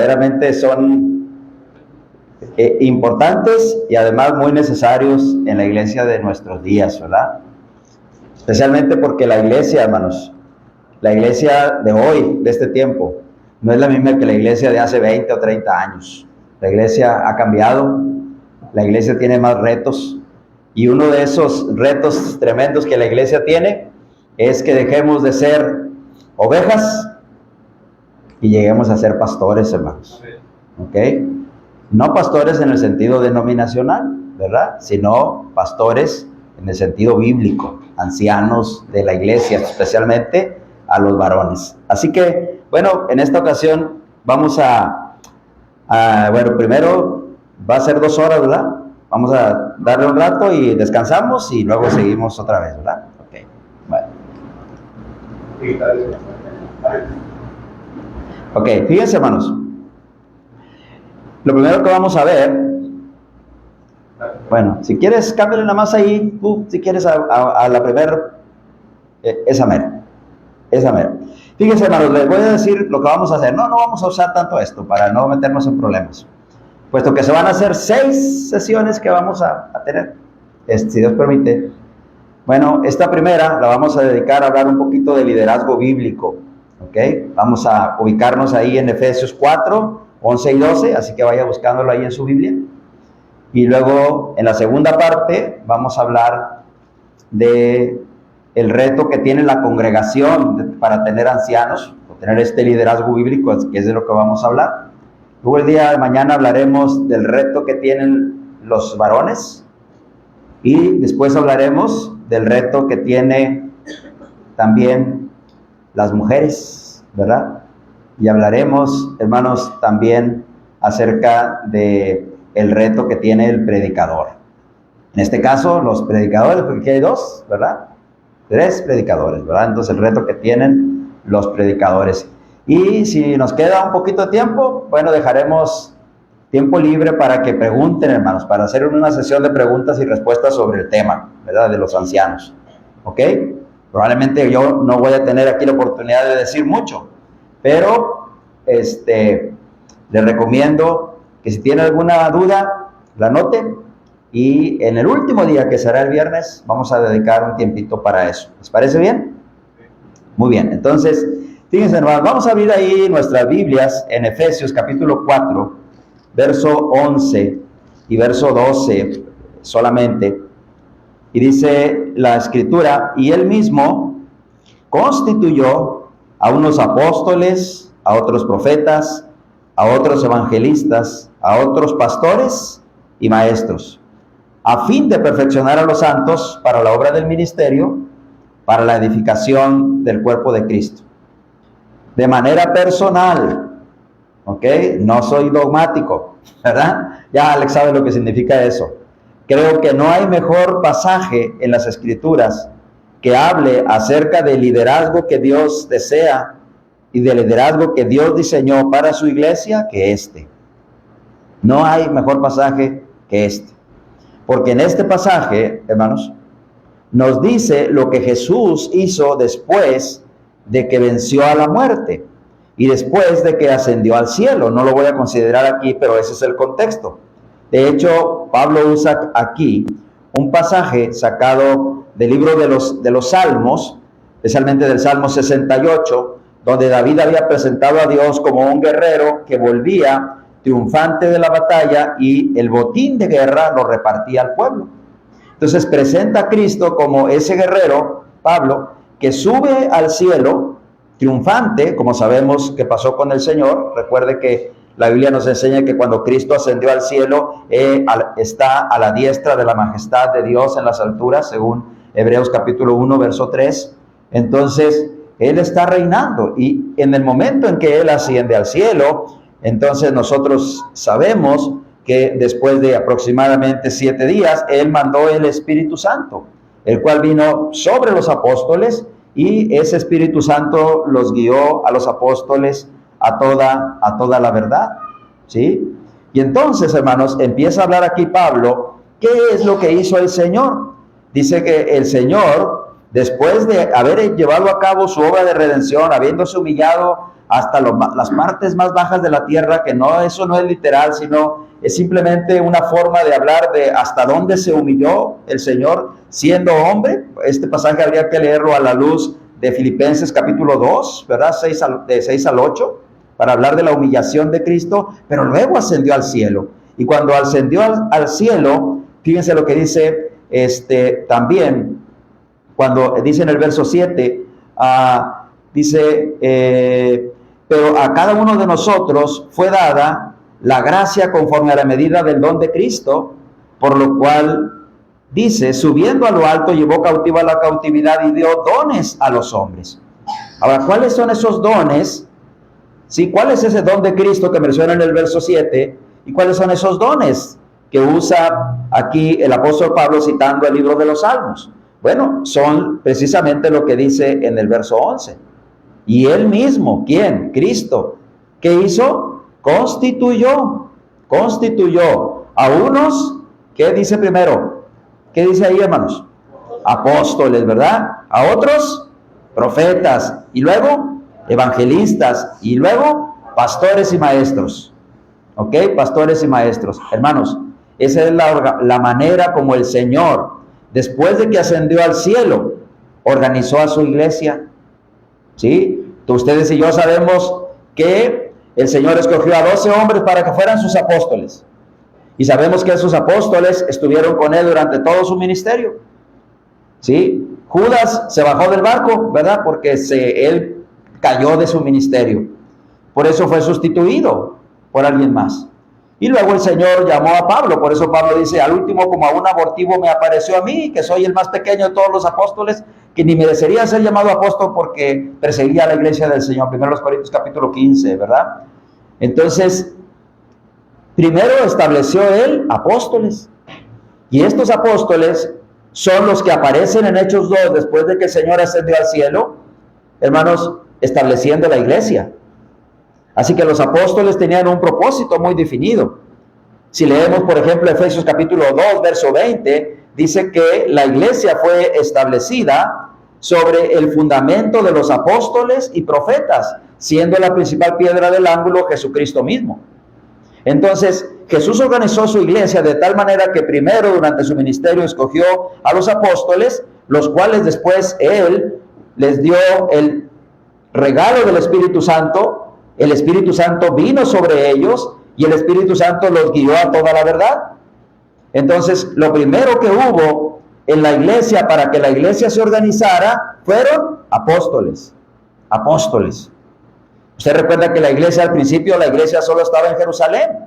verdaderamente son importantes y además muy necesarios en la iglesia de nuestros días, ¿verdad? Especialmente porque la iglesia, hermanos, la iglesia de hoy, de este tiempo, no es la misma que la iglesia de hace 20 o 30 años. La iglesia ha cambiado, la iglesia tiene más retos, y uno de esos retos tremendos que la iglesia tiene es que dejemos de ser ovejas y lleguemos a ser pastores, hermanos. ¿Ok? No pastores en el sentido denominacional, ¿verdad? Sino pastores en el sentido bíblico, ancianos de la iglesia, especialmente a los varones. Así que, bueno, en esta ocasión vamos bueno, primero va a ser 2 horas, ¿verdad? Vamos a darle un rato y descansamos y luego seguimos otra vez, ¿verdad? Ok, bueno. Ok, fíjense, hermanos. Lo primero que vamos a ver, bueno, si quieres, cámbiale nada más ahí, si quieres a la primera, esa mera. Fíjense, hermanos, les voy a decir lo que vamos a hacer. No vamos a usar tanto esto para no meternos en problemas, puesto que se van a hacer 6 sesiones que vamos a tener, si Dios permite. Bueno, esta primera la vamos a dedicar a hablar un poquito de liderazgo bíblico, ¿ok? Vamos a ubicarnos ahí en Efesios 4, 11 y 12, así que vaya buscándolo ahí en su Biblia. Y luego, en la segunda parte, vamos a hablar de el reto que tiene la congregación para tener ancianos, o tener este liderazgo bíblico, que es de lo que vamos a hablar. Luego el día de mañana hablaremos del reto que tienen los varones, y después hablaremos del reto que tiene también las mujeres, ¿verdad? Y hablaremos, hermanos, también acerca de el reto que tiene el predicador. En este caso, los predicadores, porque aquí hay 2, ¿verdad? 3 predicadores, ¿verdad? Entonces, el reto que tienen los predicadores. Y si nos queda un poquito de tiempo, bueno, dejaremos tiempo libre para que pregunten, hermanos, para hacer una sesión de preguntas y respuestas sobre el tema, ¿verdad? De los ancianos, ¿ok? Probablemente yo no voy a tener aquí la oportunidad de decir mucho, pero les recomiendo que si tienen alguna duda, la anoten, y en el último día, que será el viernes, vamos a dedicar un tiempito para eso. ¿Les parece bien? Muy bien, entonces, fíjense, hermanos, vamos a abrir ahí nuestras Biblias en Efesios capítulo 4, verso 11 y verso 12 solamente. Y dice la Escritura: y él mismo constituyó a unos apóstoles, a otros profetas, a otros evangelistas, a otros pastores y maestros, a fin de perfeccionar a los santos para la obra del ministerio, para la edificación del cuerpo de Cristo. De manera personal, ¿ok? No soy dogmático, ¿verdad? Ya Alex sabe lo que significa eso. Creo que no hay mejor pasaje en las Escrituras que hable acerca del liderazgo que Dios desea y del liderazgo que Dios diseñó para su iglesia que este. No hay mejor pasaje que este. Porque en este pasaje, hermanos, nos dice lo que Jesús hizo después de que venció a la muerte y después de que ascendió al cielo. No lo voy a considerar aquí, pero ese es el contexto. De hecho, Pablo usa aquí un pasaje sacado del libro de los Salmos, especialmente del Salmo 68, donde David había presentado a Dios como un guerrero que volvía triunfante de la batalla y el botín de guerra lo repartía al pueblo. Entonces presenta a Cristo como ese guerrero, Pablo, que sube al cielo triunfante, como sabemos que pasó con el Señor. Recuerde que la Biblia nos enseña que cuando Cristo ascendió al cielo, está a la diestra de la majestad de Dios en las alturas, según Hebreos capítulo 1, verso 3. Entonces, Él está reinando, y en el momento en que Él asciende al cielo, entonces nosotros sabemos que después de aproximadamente 7 días, Él mandó el Espíritu Santo, el cual vino sobre los apóstoles, y ese Espíritu Santo los guió a los apóstoles a toda la verdad, ¿sí? Y entonces, hermanos, empieza a hablar aquí Pablo, ¿qué es lo que hizo el Señor? Dice que el Señor, después de haber llevado a cabo su obra de redención, habiéndose humillado hasta las partes más bajas de la tierra, que no, eso no es literal, sino es simplemente una forma de hablar de hasta dónde se humilló el Señor siendo hombre. Este pasaje habría que leerlo a la luz de Filipenses capítulo 2, ¿verdad? De 6 al 8, para hablar de la humillación de Cristo, pero luego ascendió al cielo. Y cuando ascendió al cielo, fíjense lo que dice también, cuando dice en el verso 7, dice, pero a cada uno de nosotros fue dada la gracia conforme a la medida del don de Cristo, por lo cual dice, subiendo a lo alto, llevó cautiva la cautividad y dio dones a los hombres. Ahora, ¿cuáles son esos dones? ¿Sí? ¿Cuál es ese don de Cristo que menciona en el verso 7? ¿Y cuáles son esos dones que usa aquí el apóstol Pablo citando el libro de los Salmos? Bueno, son precisamente lo que dice en el verso 11. Y él mismo, ¿quién? Cristo. ¿Qué hizo? Constituyó a unos, ¿qué dice primero? ¿Qué dice ahí, hermanos? Apóstoles, ¿verdad? A otros, profetas. Y luego, evangelistas. Y luego, pastores y maestros. ¿Ok? Pastores y maestros. Hermanos, esa es la manera como el Señor, después de que ascendió al cielo, organizó a su iglesia. ¿Sí? Ustedes y yo sabemos que el Señor escogió a 12 hombres para que fueran sus apóstoles. Y sabemos que esos apóstoles estuvieron con él durante todo su ministerio. ¿Sí? Judas se bajó del barco, ¿verdad? Porque él cayó de su ministerio. Por eso fue sustituido por alguien más. Y luego el Señor llamó a Pablo. Por eso Pablo dice, al último como a un abortivo me apareció a mí, que soy el más pequeño de todos los apóstoles, que ni merecería ser llamado apóstol porque perseguía a la iglesia del Señor. Primero los Corintios capítulo 15, ¿verdad? Entonces, primero estableció él apóstoles. Y estos apóstoles son los que aparecen en Hechos 2 después de que el Señor ascendió al cielo, hermanos, estableciendo la iglesia. Así que los apóstoles tenían un propósito muy definido. Si leemos, por ejemplo, Efesios capítulo 2, verso 20, dice que la iglesia fue establecida sobre el fundamento de los apóstoles y profetas, siendo la principal piedra del ángulo Jesucristo mismo. Entonces, Jesús organizó su iglesia de tal manera que primero durante su ministerio escogió a los apóstoles, los cuales después él les dio el regalo del Espíritu Santo. El Espíritu Santo vino sobre ellos y el Espíritu Santo los guió a toda la verdad. Entonces, lo primero que hubo en la iglesia para que la iglesia se organizara fueron apóstoles. Apóstoles. Usted recuerda que la iglesia al principio, la iglesia solo estaba en Jerusalén.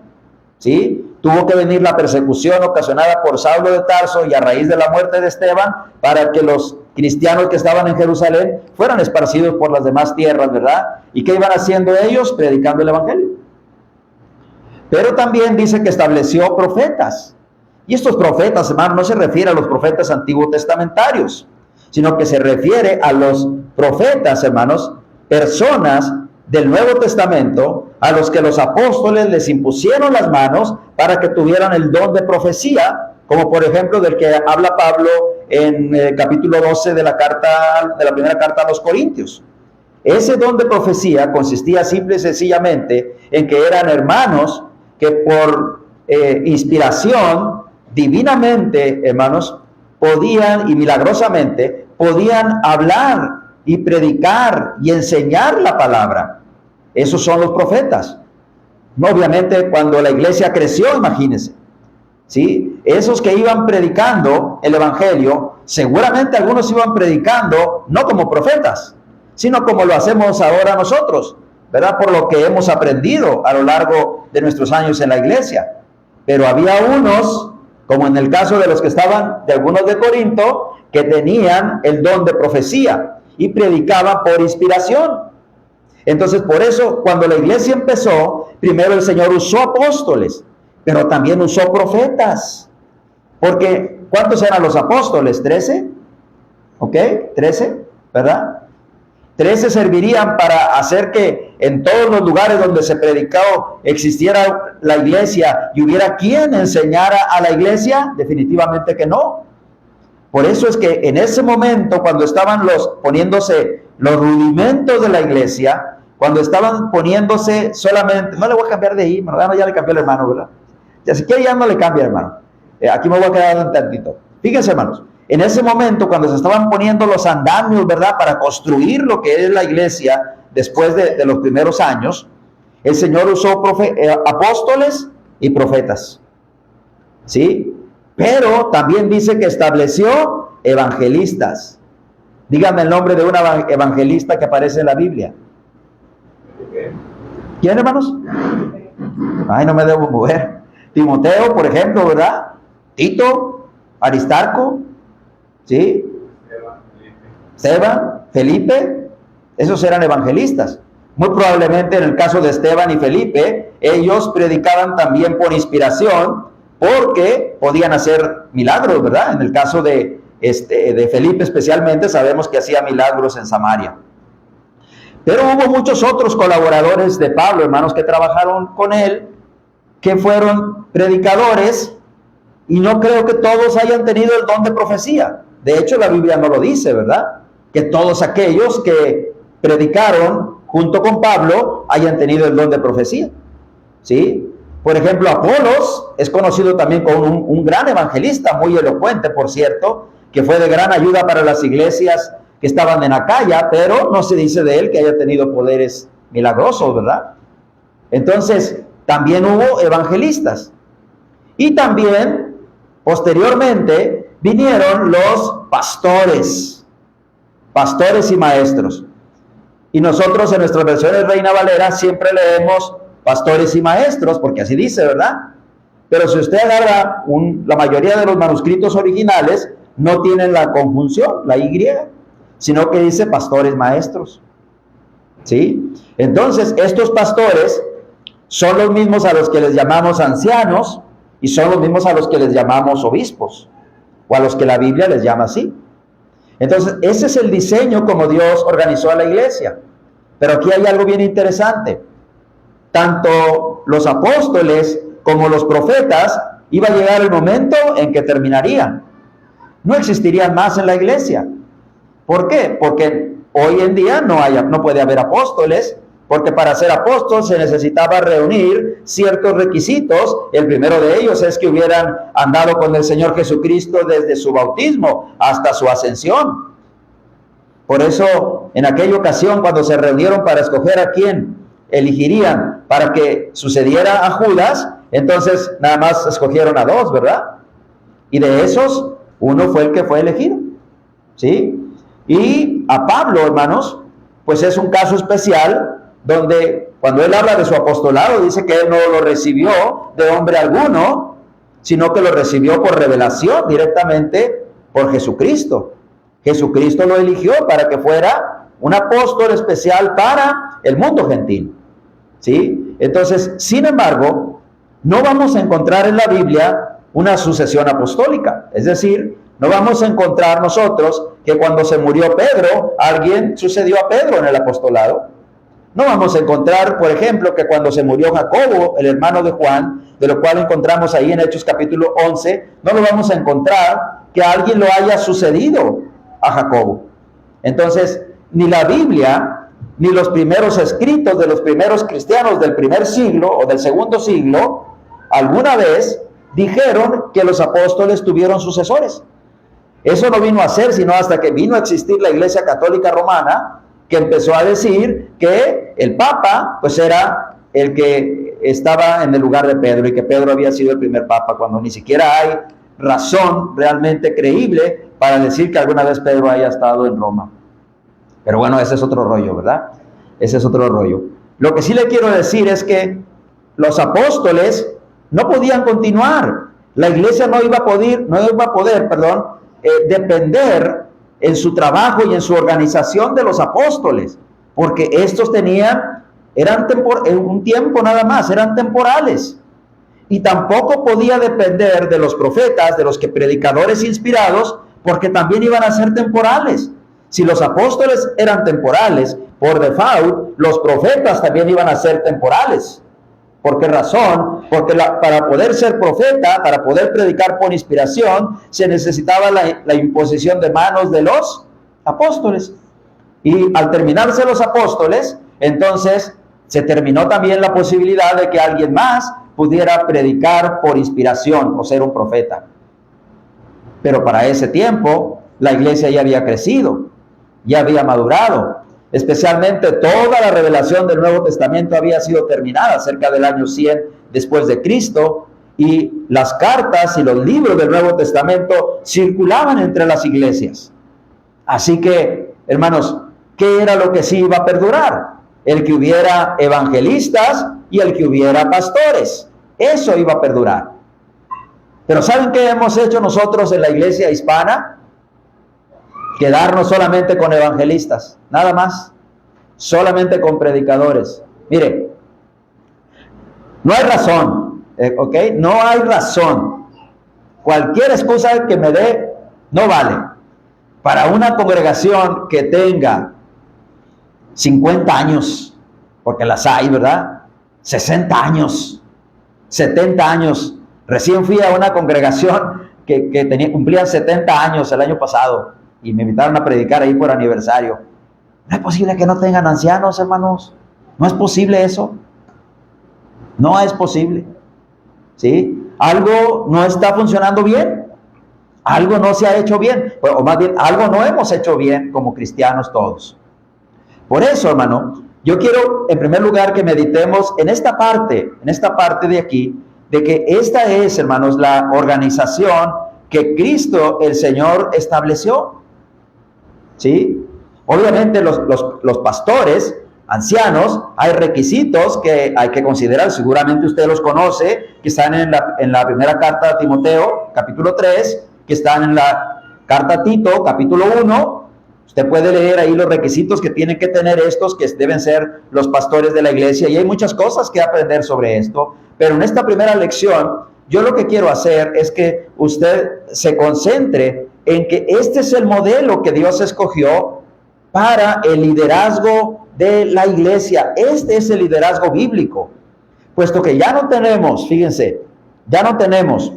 ¿Sí? Tuvo que venir la persecución ocasionada por Saulo de Tarso y a raíz de la muerte de Esteban para que los cristianos que estaban en Jerusalén fueran esparcidos por las demás tierras, ¿verdad? ¿Y qué iban haciendo ellos? Predicando el evangelio. Pero también dice que estableció profetas. Y estos profetas, hermanos, no se refiere a los profetas antiguos testamentarios, sino que se refiere a los profetas, hermanos, personas del Nuevo Testamento a los que los apóstoles les impusieron las manos para que tuvieran el don de profecía, como por ejemplo del que habla Pablo en el capítulo 12 de la primera carta a los Corintios. Ese don de profecía consistía simple y sencillamente en que eran hermanos que por inspiración divinamente, hermanos, podían y milagrosamente podían hablar y predicar y enseñar la palabra. Esos son los profetas. No, obviamente, cuando la iglesia creció, imagínense, ¿sí? Esos que iban predicando el evangelio, seguramente algunos iban predicando no como profetas, sino como lo hacemos ahora nosotros, ¿verdad? Por lo que hemos aprendido a lo largo de nuestros años en la iglesia. Pero había unos, como en el caso de los que estaban, de algunos de Corinto, que tenían el don de profecía y predicaban por inspiración. Entonces, por eso, cuando la iglesia empezó, primero el Señor usó apóstoles, pero también usó profetas. Porque, ¿cuántos eran los apóstoles? 13. ¿Ok? 13, ¿verdad? 13 servirían para hacer que en todos los lugares donde se predicó existiera la iglesia y hubiera quien enseñara a la iglesia. Definitivamente que no. Por eso es que en ese momento, cuando estaban poniéndose los rudimentos de la iglesia, cuando estaban poniéndose solamente, no le voy a cambiar de ahí, hermano, ya le cambió el hermano, ¿verdad? Ya si quiere ya no le cambia, hermano. Aquí me voy a quedar un tantito. Fíjense, hermanos, en ese momento cuando se estaban poniendo los andamios, ¿verdad? Para construir lo que es la iglesia después de los primeros años, el Señor usó apóstoles y profetas, ¿sí? Pero también dice que estableció evangelistas. Díganme el nombre de un evangelista que aparece en la Biblia. ¿Quién, hermanos? Ay, no me debo mover. Timoteo, por ejemplo, ¿verdad? Tito, Aristarco, ¿sí? Esteban, Felipe, esos eran evangelistas. Muy probablemente en el caso de Esteban y Felipe, ellos predicaban también por inspiración, porque podían hacer milagros, ¿verdad? En el caso de Felipe especialmente, sabemos que hacía milagros en Samaria. Pero hubo muchos otros colaboradores de Pablo, hermanos, que trabajaron con él, que fueron predicadores, y no creo que todos hayan tenido el don de profecía. De hecho, la Biblia no lo dice, ¿verdad? Que todos aquellos que predicaron junto con Pablo hayan tenido el don de profecía, ¿sí? Por ejemplo, Apolos es conocido también como un gran evangelista, muy elocuente, por cierto, que fue de gran ayuda para las iglesias que estaban en Acaya, pero no se dice de él que haya tenido poderes milagrosos, ¿verdad? Entonces, también hubo evangelistas. Y también, posteriormente, vinieron los pastores y maestros. Y nosotros en nuestras versiones Reina Valera siempre leemos pastores y maestros, porque así dice, ¿verdad? Pero si usted agarra la mayoría de los manuscritos originales, no tienen la conjunción, la Y, sino que dice pastores maestros, ¿sí? Entonces, estos pastores son los mismos a los que les llamamos ancianos, y son los mismos a los que les llamamos obispos, o a los que la Biblia les llama así. Entonces, ese es el diseño como Dios organizó a la iglesia. Pero aquí hay algo bien interesante. Tanto los apóstoles como los profetas, iba a llegar el momento en que terminarían. No existirían más en la iglesia. ¿Por qué? Porque hoy en día no puede haber apóstoles, porque para ser apóstol se necesitaba reunir ciertos requisitos. El primero de ellos es que hubieran andado con el Señor Jesucristo desde su bautismo hasta su ascensión. Por eso, en aquella ocasión, cuando se reunieron para escoger a quién elegirían para que sucediera a Judas, entonces nada más escogieron a 2, ¿verdad? Y de esos, uno fue el que fue elegido, ¿sí? Y a Pablo, hermanos, pues es un caso especial, donde cuando él habla de su apostolado, dice que él no lo recibió de hombre alguno, sino que lo recibió por revelación directamente por Jesucristo. Jesucristo lo eligió para que fuera un apóstol especial para el mundo gentil, ¿sí? Entonces, sin embargo, no vamos a encontrar en la Biblia una sucesión apostólica. Es decir, no vamos a encontrar nosotros que cuando se murió Pedro, alguien sucedió a Pedro en el apostolado. No vamos a encontrar, por ejemplo, que cuando se murió Jacobo, el hermano de Juan, de lo cual encontramos ahí en Hechos capítulo 11, no lo vamos a encontrar que alguien lo haya sucedido a Jacobo. Entonces, ni la Biblia, ni los primeros escritos de los primeros cristianos del primer siglo o del segundo siglo, alguna vez dijeron que los apóstoles tuvieron sucesores. Eso no vino a ser sino hasta que vino a existir la Iglesia Católica Romana, que empezó a decir que el Papa, pues era el que estaba en el lugar de Pedro, y que Pedro había sido el primer Papa, cuando ni siquiera hay razón realmente creíble para decir que alguna vez Pedro haya estado en Roma. Pero bueno, ese es otro rollo, ¿verdad? Ese es otro rollo. Lo que sí le quiero decir es que los apóstoles no podían continuar. La iglesia no iba a poder, depender en su trabajo y en su organización de los apóstoles, porque estos eran un tiempo nada más, eran temporales. Y tampoco podía depender de los profetas, de los predicadores inspirados, porque también iban a ser temporales. Si los apóstoles eran temporales, por default, los profetas también iban a ser temporales. ¿Por qué razón? Porque para poder ser profeta, para poder predicar por inspiración, se necesitaba la imposición de manos de los apóstoles. Y al terminarse los apóstoles, entonces se terminó también la posibilidad de que alguien más pudiera predicar por inspiración o ser un profeta. Pero para ese tiempo la iglesia ya había crecido, ya había madurado. Especialmente toda la revelación del Nuevo Testamento había sido terminada cerca del año 100 después de Cristo, y las cartas y los libros del Nuevo Testamento circulaban entre las iglesias. Así que, hermanos, ¿qué era lo que sí iba a perdurar? El que hubiera evangelistas y el que hubiera pastores. Eso iba a perdurar. Pero ¿saben qué hemos hecho nosotros en la iglesia hispana? Quedarnos solamente con evangelistas, nada más. Solamente con predicadores. Mire, no hay razón, ¿ok? No hay razón. Cualquier excusa que me dé no vale. Para una congregación que tenga 50 años, porque las hay, ¿verdad? 60 años, 70 años. Recién fui a una congregación que cumplía 70 años el año pasado y me invitaron a predicar ahí por aniversario. No es posible que no tengan ancianos, hermanos. No es posible eso. No es posible. ¿Sí? Algo no está funcionando bien. Algo no se ha hecho bien. O más bien, algo no hemos hecho bien como cristianos todos. Por eso, hermano, yo quiero en primer lugar que meditemos en esta parte de aquí, de que esta es, hermanos, la organización que Cristo el Señor estableció. ¿Sí? Obviamente los pastores, ancianos, hay requisitos que hay que considerar, seguramente usted los conoce, que están en la primera carta a Timoteo, capítulo 3, que están en la carta a Tito, capítulo 1, usted puede leer ahí los requisitos que tienen que tener estos, que deben ser los pastores de la iglesia, y hay muchas cosas que aprender sobre esto, pero en esta primera lección, yo lo que quiero hacer es que usted se concentre en que este es el modelo que Dios escogió para el liderazgo de la iglesia. Este es el liderazgo bíblico, puesto que ya no tenemos, fíjense, ya no tenemos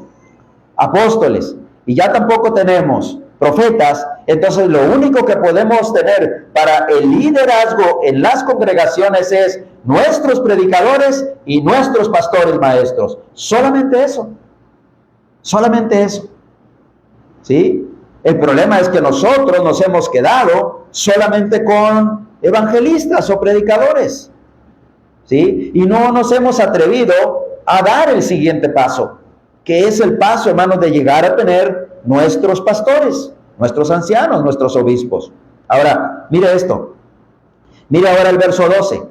apóstoles y ya tampoco tenemos profetas. Entonces lo único que podemos tener para el liderazgo en las congregaciones es nuestros predicadores y nuestros pastores maestros. Solamente eso. Solamente eso. ¿Sí? El problema es que nosotros nos hemos quedado solamente con evangelistas o predicadores, ¿sí? Y no nos hemos atrevido a dar el siguiente paso, que es el paso, hermanos, de llegar a tener nuestros pastores, nuestros ancianos, nuestros obispos. Ahora, mire esto. Mire ahora el verso 12.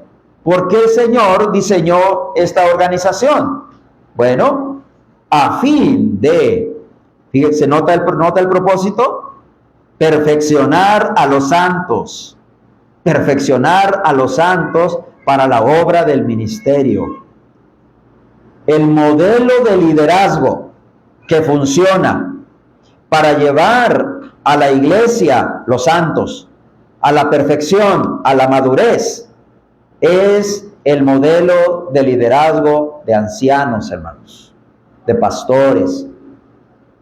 ¿Por qué el Señor diseñó esta organización? Bueno, a fin de... Fíjense, nota el propósito, perfeccionar a los santos para la obra del ministerio. El modelo de liderazgo que funciona para llevar a la iglesia, los santos, a la perfección, a la madurez, es el modelo de liderazgo de ancianos, hermanos, de pastores,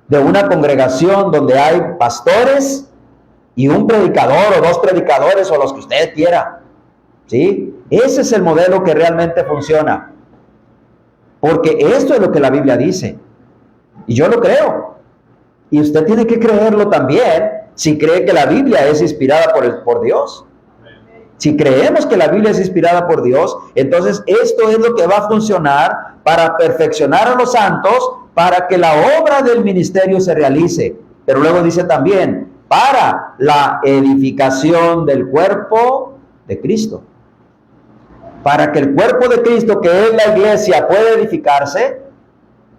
de una congregación donde hay pastores y un predicador o dos predicadores o los que usted quiera, ¿sí? Ese es el modelo que realmente funciona, porque esto es lo que la Biblia dice y yo lo creo, y usted tiene que creerlo también si cree que la Biblia es inspirada por Dios. Si creemos que la Biblia es inspirada por Dios, entonces esto es lo que va a funcionar para perfeccionar a los santos, para que la obra del ministerio se realice. Pero luego dice también, para la edificación del cuerpo de Cristo. Para que el cuerpo de Cristo, que es la iglesia, pueda edificarse,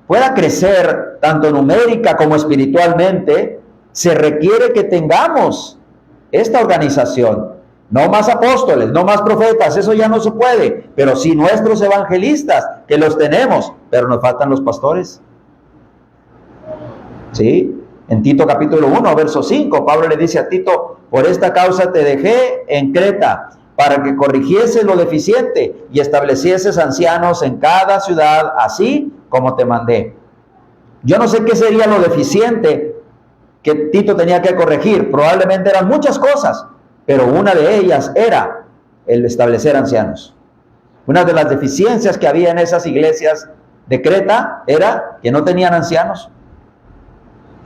pueda crecer tanto numérica como espiritualmente, se requiere que tengamos esta organización. No más apóstoles, no más profetas, eso ya no se puede, pero sí nuestros evangelistas, que los tenemos, pero nos faltan los pastores. ¿Sí? En Tito capítulo 1, verso 5, Pablo le dice a Tito, por esta causa te dejé en Creta, para que corrigieses lo deficiente y establecieses ancianos en cada ciudad, así como te mandé. Yo no sé qué sería lo deficiente que Tito tenía que corregir, probablemente eran muchas cosas, pero una de ellas era el establecer ancianos. Una de las deficiencias que había en esas iglesias de Creta era que no tenían ancianos.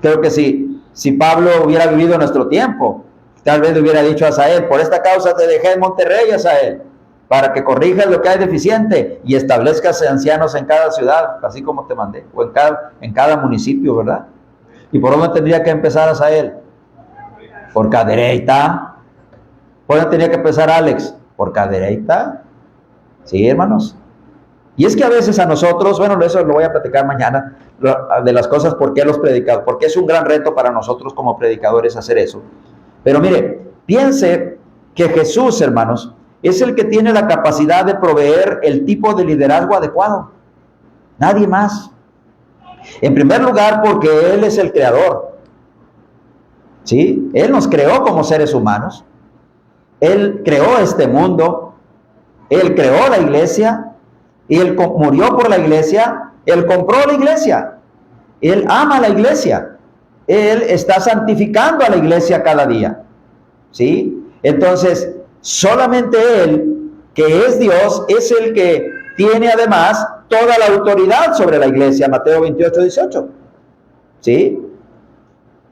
Creo que si Pablo hubiera vivido en nuestro tiempo, tal vez le hubiera dicho a Asael: por esta causa te dejé en Monterrey, Asael, para que corrijas lo que hay deficiente y establezcas ancianos en cada ciudad, así como te mandé, o en cada municipio, ¿verdad? ¿Y por dónde tendría que empezar Asael? Por Cadereyta. ¿Por dónde tenía que empezar Alex? Por Cadereyta. Sí, hermanos. Y es que a veces a nosotros, bueno, eso lo voy a platicar mañana, de las cosas por qué los predicadores, porque es un gran reto para nosotros como predicadores hacer eso. Pero mire, piense que Jesús, hermanos, es el que tiene la capacidad de proveer el tipo de liderazgo adecuado. Nadie más. En primer lugar, porque Él es el creador. ¿Sí? Él nos creó como seres humanos. Él creó este mundo. Él creó la iglesia. Él murió por la iglesia. Él compró la iglesia. Él ama la iglesia. Él está santificando a la iglesia cada día. ¿Sí? Entonces, solamente Él, que es Dios, es el que tiene además toda la autoridad sobre la iglesia. Mateo 28, 18. ¿Sí?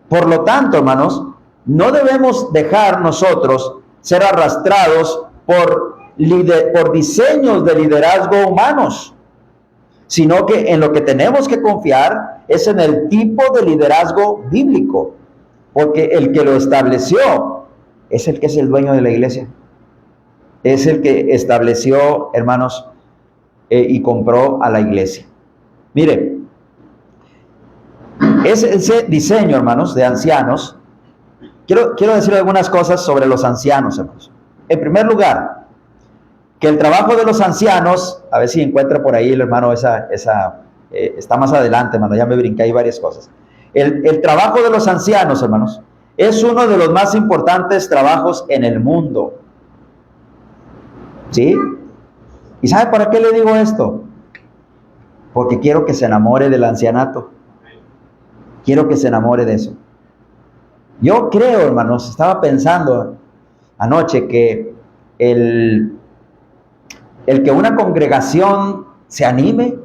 Por lo tanto, hermanos, no debemos dejar nosotros ser arrastrados por diseños de liderazgo humanos, sino que en lo que tenemos que confiar es en el tipo de liderazgo bíblico, porque el que lo estableció es el que es el dueño de la iglesia, es el que estableció, hermanos, y compró a la iglesia. Mire, ese diseño, hermanos, de ancianos, quiero decir algunas cosas sobre los ancianos, hermanos. En primer lugar, que el trabajo de los ancianos, a ver si encuentra por ahí el hermano está más adelante, hermano, ya me brinqué ahí varias cosas. El trabajo de los ancianos, hermanos, es uno de los más importantes trabajos en el mundo. ¿Sí? ¿Y sabe para qué le digo esto? Porque quiero que se enamore del ancianato. Quiero que se enamore de eso. Yo creo, hermanos, estaba pensando anoche que el que una congregación se anime,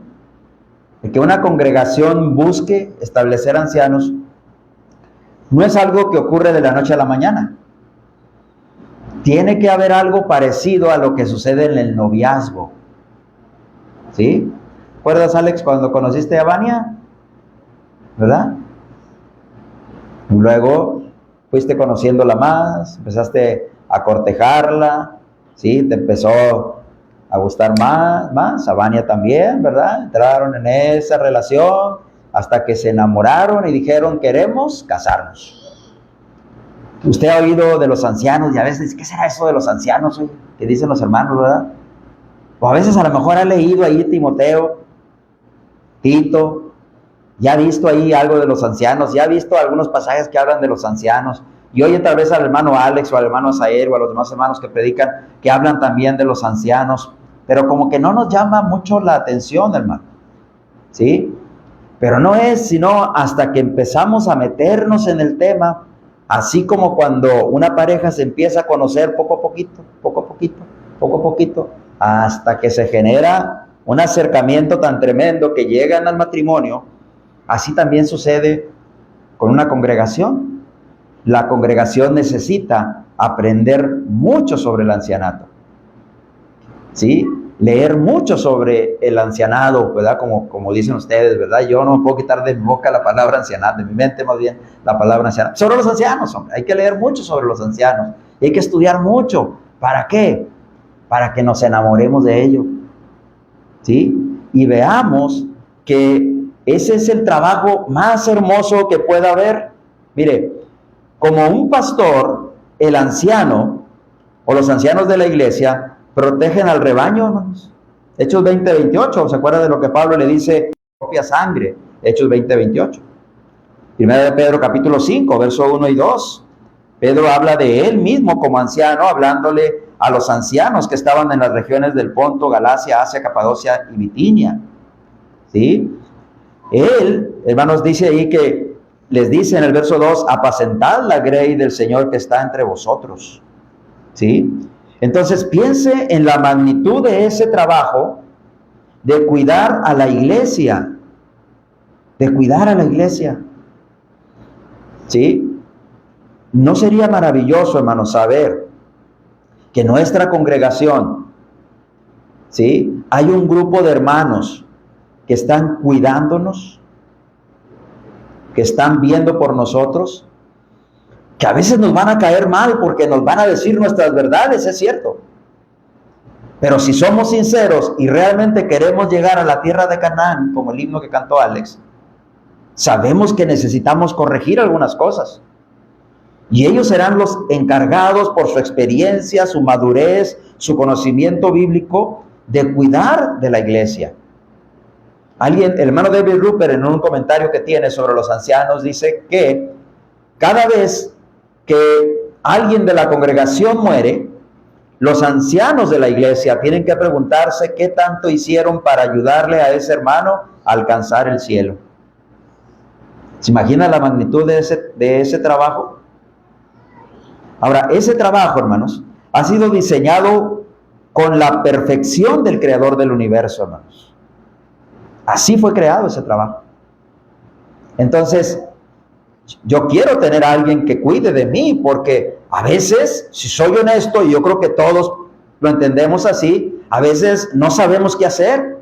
el que una congregación busque establecer ancianos, no es algo que ocurre de la noche a la mañana. Tiene que haber algo parecido a lo que sucede en el noviazgo. ¿Sí? ¿Recuerdas, Alex, cuando conociste a Vania? ¿Verdad? Y luego fuiste conociéndola más, empezaste a cortejarla, ¿sí? Te empezó a gustar más, a Vania también, ¿verdad? Entraron en esa relación hasta que se enamoraron y dijeron: queremos casarnos. Usted ha oído de los ancianos y a veces, ¿qué será eso de los ancianos, oye? Que dicen los hermanos, ¿verdad? O a veces a lo mejor ha leído ahí Timoteo, Tito, ya ha visto ahí algo de los ancianos, ya ha visto algunos pasajes que hablan de los ancianos, y oye tal vez al hermano Alex o al hermano Asael o a los demás hermanos que predican, que hablan también de los ancianos, pero como que no nos llama mucho la atención, hermano, ¿sí? Pero no es sino hasta que empezamos a meternos en el tema, así como cuando una pareja se empieza a conocer poco a poquito, hasta que se genera un acercamiento tan tremendo que llegan al matrimonio. Así también sucede con una congregación. La congregación necesita aprender mucho sobre el ancianato, ¿sí? Leer mucho sobre el ancianado, ¿verdad? Como dicen ustedes, ¿verdad? Yo no me puedo quitar de mi boca la palabra ancianato, de mi mente más bien la palabra ancianato. Sobre los ancianos, hombre, hay que leer mucho sobre los ancianos, y hay que estudiar mucho. ¿Para qué? Para que nos enamoremos de ellos, ¿sí? Y veamos que ese es el trabajo más hermoso que pueda haber. Mire, como un pastor, el anciano o los ancianos de la iglesia protegen al rebaño, hermanos. Hechos 20:28, ¿se acuerda de lo que Pablo le dice? Propia sangre, Hechos 20:28. Primera de Pedro capítulo 5, verso 1 y 2. Pedro habla de él mismo como anciano, hablándole a los ancianos que estaban en las regiones del Ponto, Galacia, Asia, Capadocia y Bitinia. ¿Sí? Él, hermanos, dice ahí que les dice en el verso 2: apacentad la grey del Señor que está entre vosotros. ¿Sí? Entonces piense en la magnitud de ese trabajo de cuidar a la iglesia, de cuidar a la iglesia. ¿Sí? ¿No sería maravilloso, hermanos, saber que nuestra congregación, ¿sí?, hay un grupo de hermanos que están cuidándonos, que están viendo por nosotros, que a veces nos van a caer mal porque nos van a decir nuestras verdades, es cierto? Pero si somos sinceros y realmente queremos llegar a la tierra de Canaán, como el himno que cantó Alex, sabemos que necesitamos corregir algunas cosas. Y ellos serán los encargados, por su experiencia, su madurez, su conocimiento bíblico, de cuidar de la iglesia. El hermano David Rupert, en un comentario que tiene sobre los ancianos, dice que cada vez que alguien de la congregación muere, los ancianos de la iglesia tienen que preguntarse qué tanto hicieron para ayudarle a ese hermano a alcanzar el cielo. ¿Se imagina la magnitud de ese trabajo? Ahora, ese trabajo, hermanos, ha sido diseñado con la perfección del creador del universo, hermanos. Así fue creado ese trabajo. Entonces, yo quiero tener a alguien que cuide de mí, porque a veces, si soy honesto, y yo creo que todos lo entendemos así, a veces no sabemos qué hacer,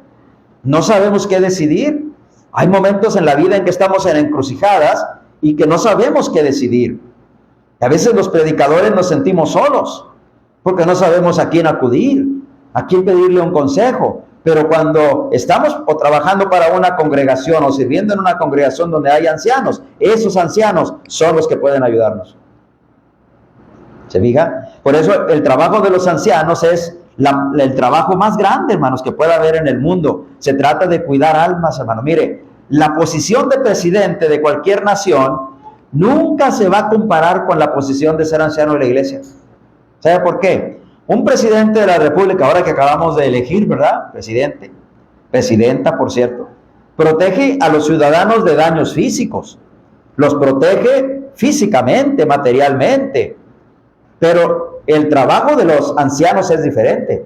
no sabemos qué decidir. Hay momentos en la vida en que estamos en encrucijadas y que no sabemos qué decidir. A veces los predicadores nos sentimos solos, porque no sabemos a quién acudir, a quién pedirle un consejo. Pero cuando estamos o trabajando para una congregación o sirviendo en una congregación donde hay ancianos, esos ancianos son los que pueden ayudarnos. ¿Se fija? Por eso el trabajo de los ancianos es el trabajo más grande, hermanos, que pueda haber en el mundo. Se trata de cuidar almas, hermano. Mire, la posición de presidente de cualquier nación nunca se va a comparar con la posición de ser anciano de la iglesia. ¿Sabe por qué? Un presidente de la República, ahora que acabamos de elegir, ¿verdad? Presidenta, por cierto, protege a los ciudadanos de daños físicos, los protege físicamente, materialmente, pero el trabajo de los ancianos es diferente.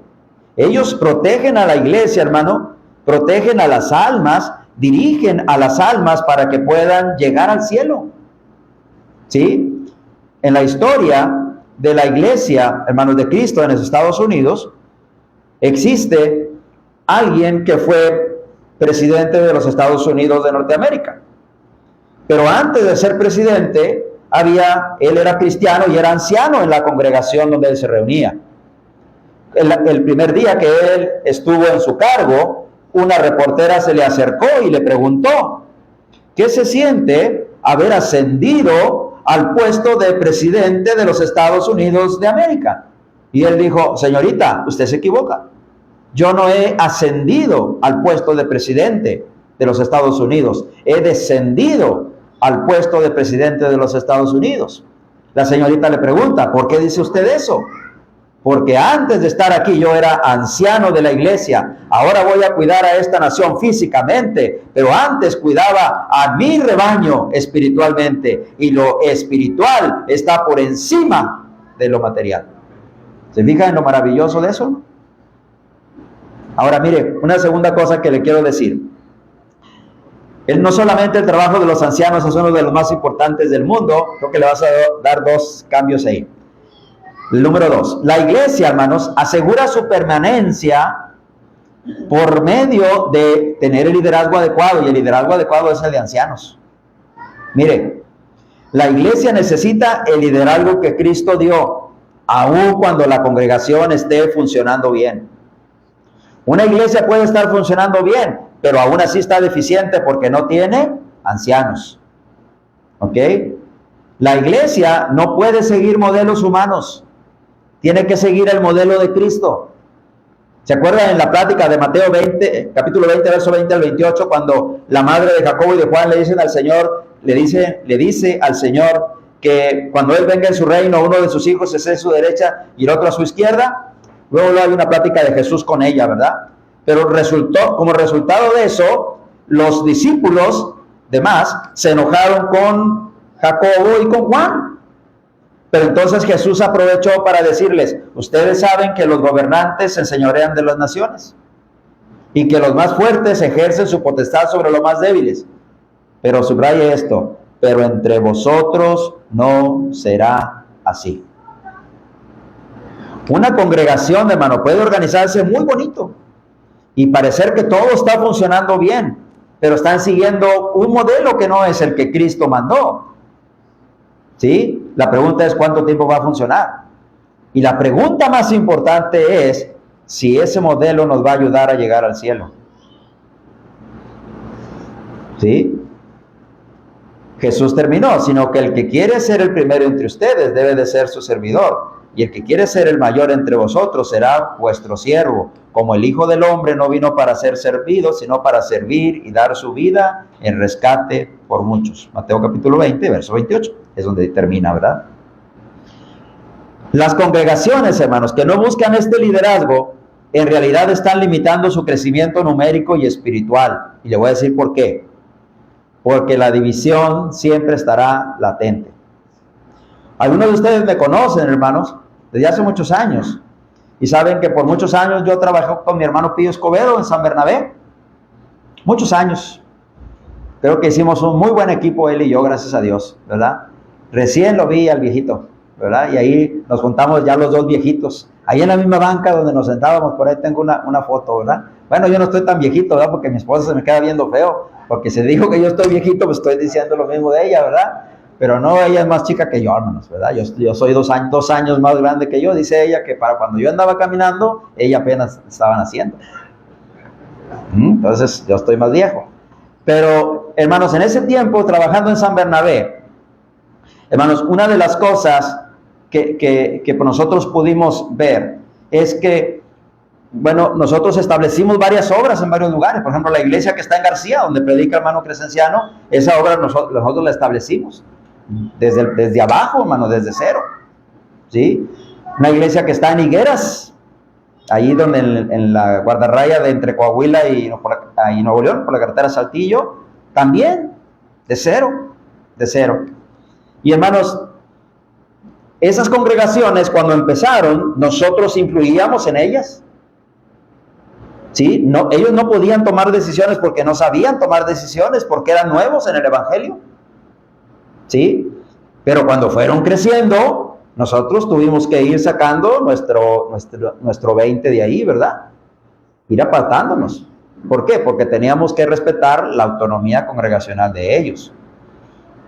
Ellos protegen a la iglesia, hermano, protegen a las almas, dirigen a las almas para que puedan llegar al cielo. ¿Sí? En la historia de la iglesia, hermanos de Cristo, en los Estados Unidos, existe alguien que fue presidente de los Estados Unidos de Norteamérica. Pero antes de ser presidente, él era cristiano y era anciano en la congregación donde él se reunía. El primer día que él estuvo en su cargo, una reportera se le acercó y le preguntó, ¿qué se siente haber ascendido al puesto de presidente de los Estados Unidos de América? Y él dijo, señorita, usted se equivoca. Yo no he ascendido al puesto de presidente de los Estados Unidos. He descendido al puesto de presidente de los Estados Unidos. La señorita le pregunta, ¿por qué dice usted eso? Porque antes de estar aquí yo era anciano de la iglesia, ahora voy a cuidar a esta nación físicamente, pero antes cuidaba a mi rebaño espiritualmente, y lo espiritual está por encima de lo material. ¿Se fija en lo maravilloso de eso? Ahora mire, una segunda cosa que le quiero decir. No solamente el trabajo de los ancianos es uno de los más importantes del mundo, creo que le vas a dar dos cambios ahí. El número 2, la iglesia, hermanos, asegura su permanencia por medio de tener el liderazgo adecuado, y el liderazgo adecuado es el de ancianos. Mire, la iglesia necesita el liderazgo que Cristo dio, aun cuando la congregación esté funcionando bien. Una iglesia puede estar funcionando bien, pero aún así está deficiente porque no tiene ancianos. ¿Ok? La iglesia no puede seguir modelos humanos. Tiene que seguir el modelo de Cristo. ¿Se acuerdan en la plática de Mateo 20, capítulo 20, verso 20 al 28, cuando la madre de Jacobo y de Juan le dicen al Señor, le dice al Señor que cuando Él venga en su reino, uno de sus hijos esté a su derecha y el otro a su izquierda? Luego hay una plática de Jesús con ella, ¿verdad? Pero como resultado de eso, los discípulos demás se enojaron con Jacobo y con Juan. Pero entonces Jesús aprovechó para decirles, ustedes saben que los gobernantes se enseñorean de las naciones y que los más fuertes ejercen su potestad sobre los más débiles. Pero subraye esto, pero entre vosotros no será así. Una congregación, hermano, puede organizarse muy bonito y parecer que todo está funcionando bien, pero están siguiendo un modelo que no es el que Cristo mandó. ¿Sí? La pregunta es ¿cuánto tiempo va a funcionar? Y la pregunta más importante es si ese modelo nos va a ayudar a llegar al cielo. ¿Sí? Jesús terminó, sino que el que quiere ser el primero entre ustedes debe de ser su servidor. Y el que quiere ser el mayor entre vosotros será vuestro siervo. Como el Hijo del Hombre no vino para ser servido, sino para servir y dar su vida en rescate por muchos. Mateo capítulo 20, verso 28. Es donde termina, ¿verdad? Las congregaciones, hermanos, que no buscan este liderazgo, en realidad están limitando su crecimiento numérico y espiritual. Y le voy a decir por qué. Porque la división siempre estará latente. Algunos de ustedes me conocen, hermanos, desde hace muchos años. Y saben que por muchos años yo trabajé con mi hermano Pío Escobedo en San Bernabé. Muchos años. Creo que hicimos un muy buen equipo él y yo, gracias a Dios, ¿verdad? Recién lo vi al viejito, ¿verdad? Y ahí nos juntamos ya los dos viejitos. Ahí en la misma banca donde nos sentábamos, por ahí tengo una foto, ¿verdad? Bueno, yo no estoy tan viejito, ¿verdad? Porque mi esposa se me queda viendo feo. Porque si dijo que yo estoy viejito, pues estoy diciendo lo mismo de ella, ¿verdad? Pero no, ella es más chica que yo, hermanos, ¿verdad? Yo soy 2 años más grande que yo. Dice ella que para cuando yo andaba caminando, ella apenas estaba naciendo. Entonces, yo estoy más viejo. Pero, hermanos, en ese tiempo, trabajando en San Bernabé, hermanos, una de las cosas que nosotros pudimos ver es que, bueno, nosotros establecimos varias obras en varios lugares. Por ejemplo, la iglesia que está en García, donde predica el hermano Crescenciano, esa obra nosotros la establecimos. Desde abajo, hermano, desde cero. ¿Sí? Una iglesia que está en Higueras, ahí donde en la guardarraya de entre Coahuila y Nuevo León, por la carretera Saltillo, también de cero. Y hermanos, esas congregaciones cuando empezaron, nosotros influíamos en ellas. ¿Sí? No, ellos no podían tomar decisiones porque no sabían tomar decisiones, porque eran nuevos en el evangelio. ¿Sí? Pero cuando fueron creciendo, nosotros tuvimos que ir sacando nuestro 20 de ahí, ¿verdad? Ir apartándonos. ¿Por qué? Porque teníamos que respetar la autonomía congregacional de ellos.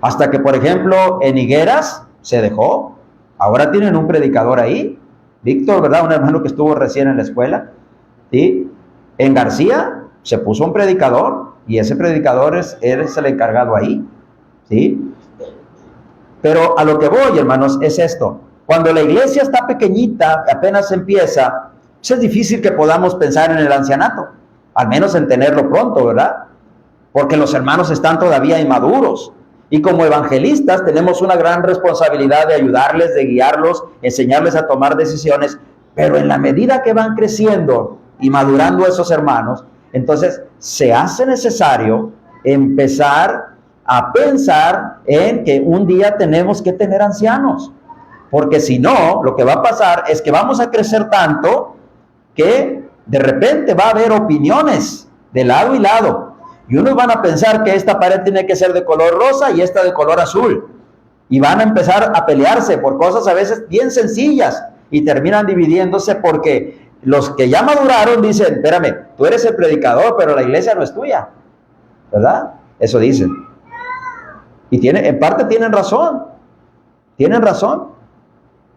Hasta que, por ejemplo, en Higueras se dejó. Ahora tienen un predicador ahí, Víctor, ¿verdad? Un hermano que estuvo recién en la escuela. ¿Sí? En García se puso un predicador y ese predicador es el encargado ahí. ¿Sí? Pero a lo que voy, hermanos, es esto. Cuando la iglesia está pequeñita, apenas empieza, pues es difícil que podamos pensar en el ancianato, al menos en tenerlo pronto, ¿verdad? Porque los hermanos están todavía inmaduros. Y como evangelistas tenemos una gran responsabilidad de ayudarles, de guiarlos, enseñarles a tomar decisiones. Pero en la medida que van creciendo y madurando esos hermanos, entonces se hace necesario empezar a pensar en que un día tenemos que tener ancianos, porque si no, lo que va a pasar es que vamos a crecer tanto que de repente va a haber opiniones de lado y lado, y unos van a pensar que esta pared tiene que ser de color rosa y esta de color azul, y van a empezar a pelearse por cosas a veces bien sencillas, y terminan dividiéndose porque los que ya maduraron dicen, espérame, tú eres el predicador, pero la iglesia no es tuya, ¿verdad? Eso dicen. Y en parte tienen razón.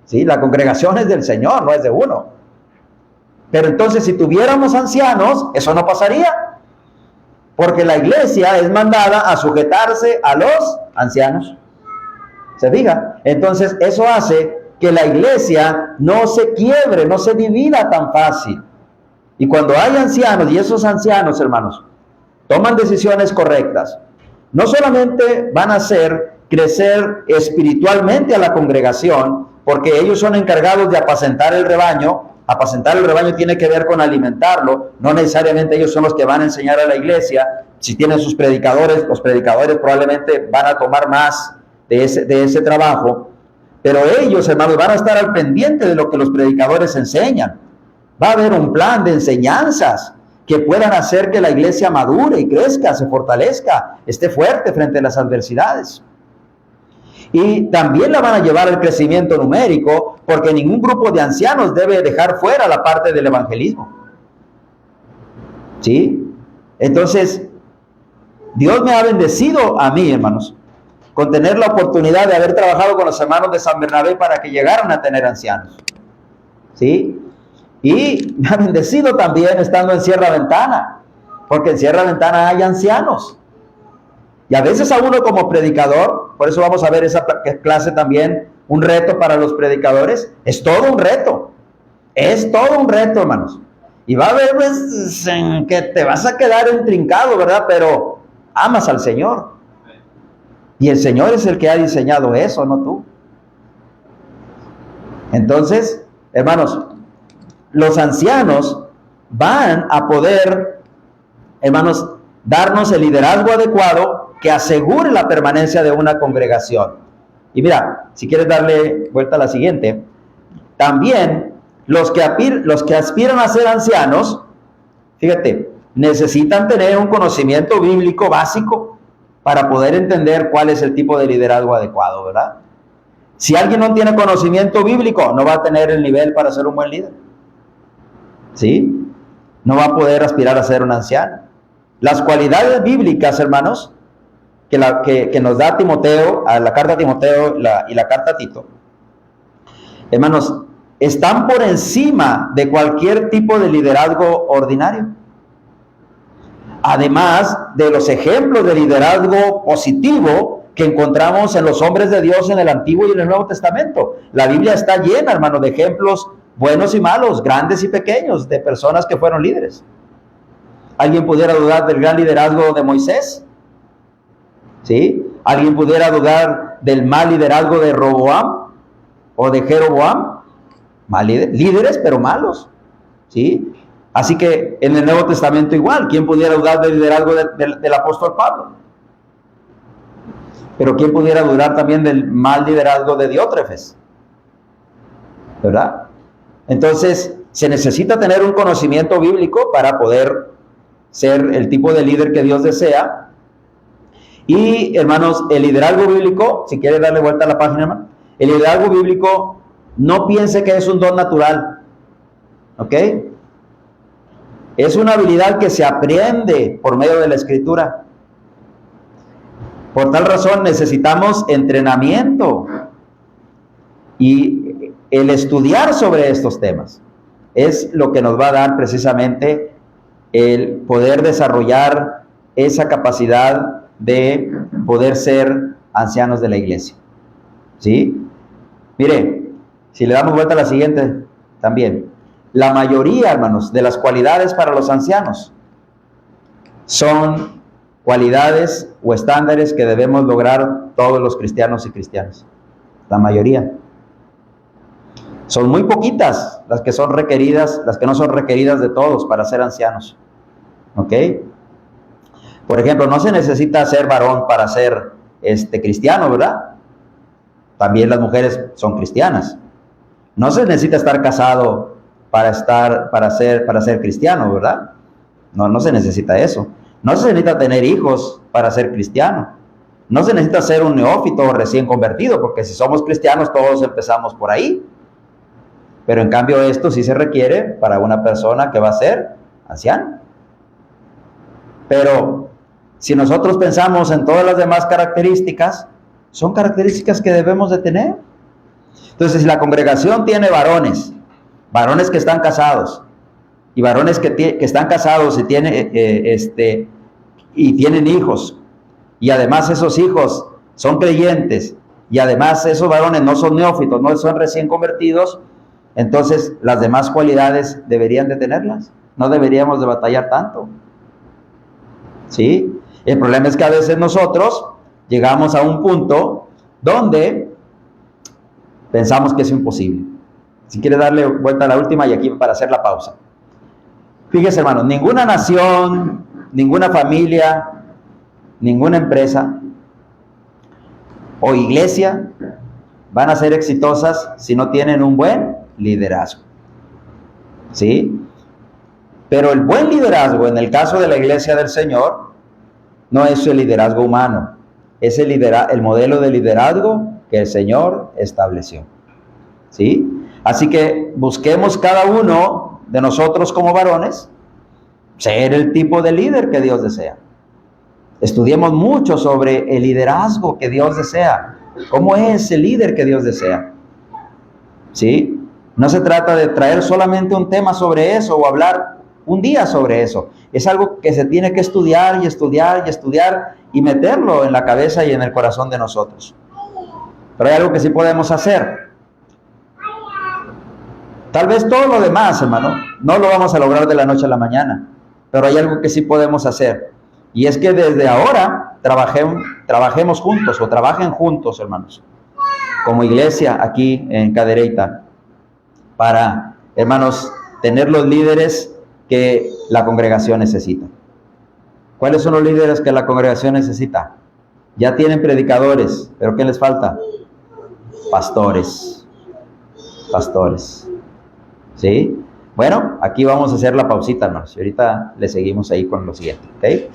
¿Sí? La congregación es del Señor, no es de uno. Pero entonces si tuviéramos ancianos, eso no pasaría. Porque la iglesia es mandada a sujetarse a los ancianos. ¿Se fija? Entonces eso hace que la iglesia no se quiebre, no se divida tan fácil. Y cuando hay ancianos, y esos ancianos, hermanos, toman decisiones correctas, no solamente van a hacer crecer espiritualmente a la congregación, porque ellos son encargados de apacentar el rebaño. Apacentar el rebaño tiene que ver con alimentarlo, no necesariamente ellos son los que van a enseñar a la iglesia. Si tienen sus predicadores, los predicadores probablemente van a tomar más de ese trabajo, Pero ellos, hermanos, van a estar al pendiente de lo que los predicadores enseñan. Va a haber un plan de enseñanzas que puedan hacer que la iglesia madure y crezca, se fortalezca, esté fuerte frente a las adversidades. Y también la van a llevar al crecimiento numérico, porque ningún grupo de ancianos debe dejar fuera la parte del evangelismo. ¿Sí? Entonces, Dios me ha bendecido a mí, hermanos, con tener la oportunidad de haber trabajado con los hermanos de San Bernabé para que llegaran a tener ancianos. ¿Sí? Y me ha bendecido también estando en Sierra Ventana, porque en Sierra Ventana hay ancianos. Y a veces a uno como predicador, por eso vamos a ver esa clase también, un reto para los predicadores, es todo un reto. Es todo un reto, hermanos. Y va a haber veces en que te vas a quedar intrincado, ¿verdad? Pero amas al Señor. Y el Señor es el que ha diseñado eso, no tú. Entonces, hermanos, los ancianos van a poder, hermanos, darnos el liderazgo adecuado que asegure la permanencia de una congregación. Y mira, si quieres darle vuelta a la siguiente, también los que aspiran a ser ancianos, fíjate, necesitan tener un conocimiento bíblico básico para poder entender cuál es el tipo de liderazgo adecuado, ¿verdad? Si alguien no tiene conocimiento bíblico, no va a tener el nivel para ser un buen líder. ¿Sí? No va a poder aspirar a ser un anciano. Las cualidades bíblicas, hermanos, que nos da Timoteo, a la carta a Timoteo y la carta a Tito, hermanos, están por encima de cualquier tipo de liderazgo ordinario. Además de los ejemplos de liderazgo positivo que encontramos en los hombres de Dios en el Antiguo y en el Nuevo Testamento. La Biblia está llena, hermanos, de ejemplos buenos y malos, grandes y pequeños, de personas que fueron líderes. ¿Alguien pudiera dudar del gran liderazgo de Moisés? ¿Sí? ¿Alguien pudiera dudar del mal liderazgo de Roboam o de Jeroboam? Líderes, pero malos. ¿Sí? Así que en el Nuevo Testamento igual. ¿Quién pudiera dudar del liderazgo del apóstol Pablo? Pero ¿quién pudiera dudar también del mal liderazgo de Diótrefes? ¿Verdad? Entonces, se necesita tener un conocimiento bíblico para poder ser el tipo de líder que Dios desea. Y, hermanos, el liderazgo bíblico, si quiere darle vuelta a la página, hermano, el liderazgo bíblico, no piense que es un don natural, ¿ok? Es una habilidad que se aprende por medio de la Escritura. Por tal razón necesitamos entrenamiento y el estudiar sobre estos temas es lo que nos va a dar precisamente el poder desarrollar esa capacidad de poder ser ancianos de la iglesia. ¿Sí? Mire, si le damos vuelta a la siguiente también, la mayoría, hermanos, de las cualidades para los ancianos son cualidades o estándares que debemos lograr todos los cristianos y cristianas. La mayoría. Son muy poquitas las que son requeridas, las que no son requeridas de todos para ser ancianos. ¿Ok? Por ejemplo, no se necesita ser varón para ser cristiano, ¿verdad? También las mujeres son cristianas. No se necesita estar casado para ser cristiano, ¿verdad? No se necesita eso. No se necesita tener hijos para ser cristiano. No se necesita ser un neófito o recién convertido, porque si somos cristianos todos empezamos por ahí. Pero en cambio esto sí se requiere para una persona que va a ser anciana. Pero si nosotros pensamos en todas las demás características, son características que debemos de tener. Entonces, si la congregación tiene varones que están casados, y varones que están casados y tienen hijos, y además esos hijos son creyentes, y además esos varones no son neófitos, no son recién convertidos, entonces las demás cualidades deberían de tenerlas. No deberíamos de batallar tanto. ¿Sí? El problema es que a veces nosotros llegamos a un punto donde pensamos que es imposible. Si quiere darle vuelta a la última y aquí para hacer la pausa. Fíjese, hermanos, ninguna nación, ninguna familia, ninguna empresa o iglesia van a ser exitosas si no tienen un buen liderazgo. ¿Sí? Pero el buen liderazgo, en el caso de la Iglesia del Señor, no es el liderazgo humano, es el modelo de liderazgo que el Señor estableció. ¿Sí? Así que busquemos cada uno de nosotros como varones ser el tipo de líder que Dios desea. Estudiemos mucho sobre el liderazgo que Dios desea. ¿Cómo es el líder que Dios desea? ¿Sí? No se trata de traer solamente un tema sobre eso o hablar un día sobre eso. Es algo que se tiene que estudiar y estudiar y estudiar y meterlo en la cabeza y en el corazón de nosotros. Pero hay algo que sí podemos hacer. Tal vez todo lo demás, hermano, no lo vamos a lograr de la noche a la mañana. Pero hay algo que sí podemos hacer. Y es que desde ahora trabajemos juntos o trabajen juntos, hermanos, como iglesia aquí en Cadereyta, para, hermanos, tener los líderes que la congregación necesita. ¿Cuáles son los líderes que la congregación necesita? Ya tienen predicadores, pero ¿qué les falta? Pastores. Pastores. ¿Sí? Bueno, aquí vamos a hacer la pausita, hermanos. Y ahorita le seguimos ahí con lo siguiente. ¿Ok?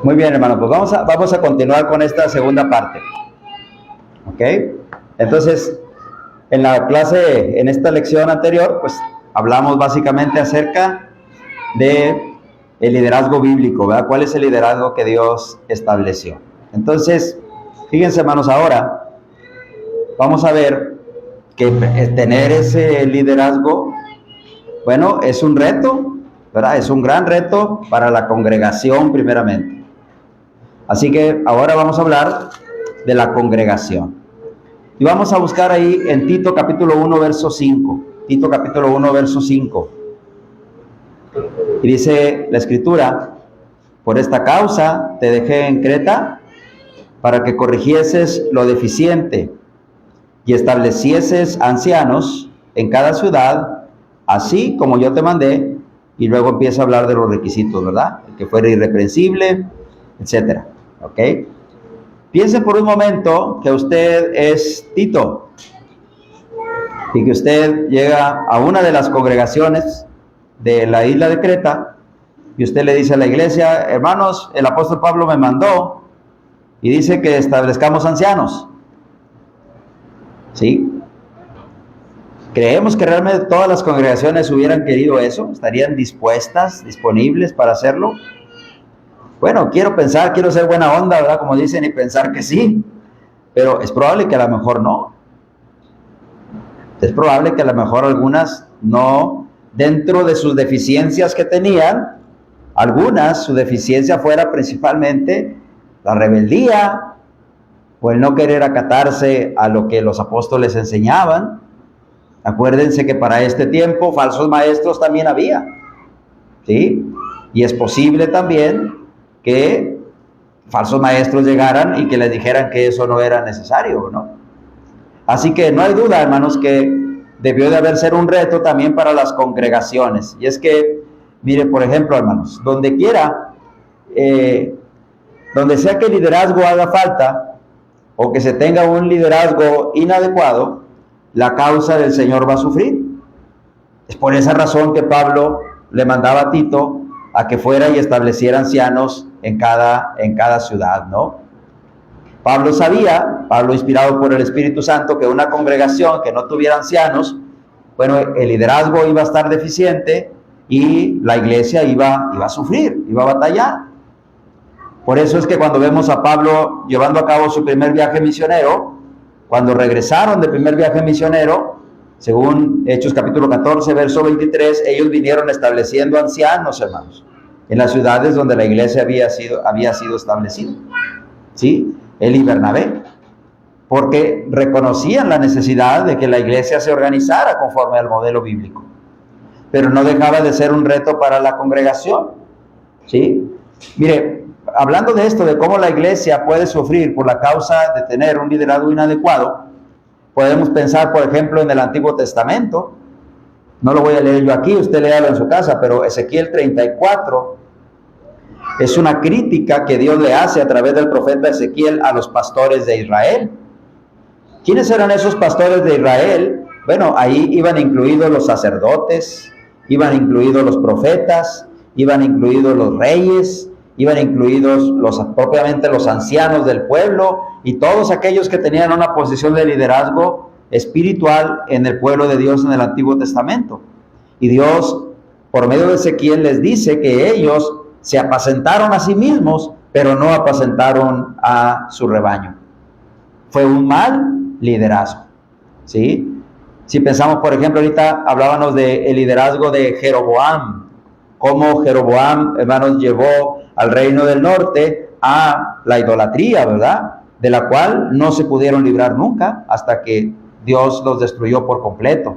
Muy bien, hermano, pues vamos a continuar con esta segunda parte. ¿Ok? Entonces, en la clase, en esta lección anterior, pues hablamos básicamente acerca de el liderazgo bíblico, ¿verdad? ¿Cuál es el liderazgo que Dios estableció? Entonces, fíjense, hermanos, ahora vamos a ver que tener ese liderazgo, bueno, es un reto, ¿verdad? Es un gran reto para la congregación primeramente. Así que ahora vamos a hablar de la congregación. Y vamos a buscar ahí en Tito capítulo 1, verso 5. Tito capítulo 1, verso 5. Y dice la escritura: por esta causa te dejé en Creta, para que corrigieses lo deficiente y establecieses ancianos en cada ciudad, así como yo te mandé. Y luego empieza a hablar de los requisitos, ¿verdad? Que fuera irreprensible, etcétera. ¿Ok? Piense por un momento que usted es Tito y que usted llega a una de las congregaciones de la isla de Creta y usted le dice a la iglesia: hermanos, el apóstol Pablo me mandó y dice que establezcamos ancianos. ¿Sí? ¿Creemos que realmente todas las congregaciones hubieran querido eso? ¿Estarían dispuestas, disponibles para hacerlo? Bueno, quiero ser buena onda, ¿verdad? Como dicen, y pensar que sí, pero es probable que a lo mejor no. Es probable que a lo mejor algunas no, dentro de sus deficiencias que tenían, algunas, su deficiencia fuera principalmente la rebeldía o el no querer acatarse a lo que los apóstoles enseñaban. Acuérdense que para este tiempo falsos maestros también había, ¿sí? Y es posible también que falsos maestros llegaran y que les dijeran que eso no era necesario, ¿no? Así que no hay duda, hermanos, que debió de haber ser un reto también para las congregaciones. Y es que, mire, por ejemplo, hermanos, donde quiera, donde sea que el liderazgo haga falta o que se tenga un liderazgo inadecuado, la causa del Señor va a sufrir. Es por esa razón que Pablo le mandaba a Tito a que fuera y estableciera ancianos en cada ciudad, ¿no? Pablo sabía, Pablo inspirado por el Espíritu Santo, que una congregación que no tuviera ancianos, bueno, el liderazgo iba a estar deficiente y la iglesia iba a sufrir, iba a batallar. Por eso es que cuando vemos a Pablo llevando a cabo su primer viaje misionero, cuando regresaron del primer viaje misionero, según Hechos capítulo 14, verso 23, ellos vinieron estableciendo ancianos, hermanos, en las ciudades donde la iglesia había sido establecida. ¿Sí? Él y Bernabé, porque reconocían la necesidad de que la iglesia se organizara conforme al modelo bíblico, pero no dejaba de ser un reto para la congregación. ¿Sí? Mire, hablando de esto, de cómo la iglesia puede sufrir por la causa de tener un liderazgo inadecuado, podemos pensar, por ejemplo, en el Antiguo Testamento. No lo voy a leer yo aquí, usted léalo en su casa, pero Ezequiel 34 es una crítica que Dios le hace a través del profeta Ezequiel a los pastores de Israel. ¿Quiénes eran esos pastores de Israel? Bueno, ahí iban incluidos los sacerdotes, iban incluidos los profetas, iban incluidos los reyes, iban incluidos propiamente los ancianos del pueblo y todos aquellos que tenían una posición de liderazgo espiritual en el pueblo de Dios en el Antiguo Testamento. Y Dios, por medio de Ezequiel, les dice que ellos se apacentaron a sí mismos, pero no apacentaron a su rebaño. Fue un mal liderazgo, ¿sí? Si pensamos, por ejemplo, ahorita hablábamos del liderazgo de Jeroboam, cómo Jeroboam, hermanos, llevó al reino del norte a la idolatría, ¿verdad? De la cual no se pudieron librar nunca hasta que Dios los destruyó por completo.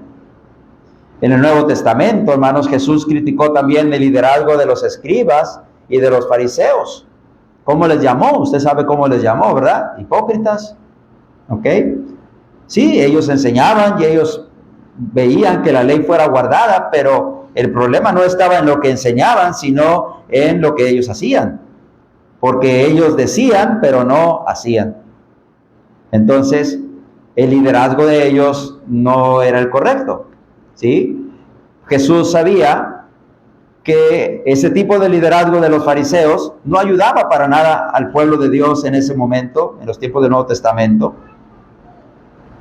En el Nuevo Testamento, hermanos, Jesús criticó también el liderazgo de los escribas y de los fariseos. ¿Cómo les llamó? Usted sabe cómo les llamó, ¿verdad? Hipócritas. ¿Ok? Sí, ellos enseñaban y ellos veían que la ley fuera guardada, pero el problema no estaba en lo que enseñaban, sino en lo que ellos hacían. Porque ellos decían, pero no hacían. Entonces, el liderazgo de ellos no era el correcto. ¿Sí? Jesús sabía que ese tipo de liderazgo de los fariseos no ayudaba para nada al pueblo de Dios en ese momento, en los tiempos del Nuevo Testamento.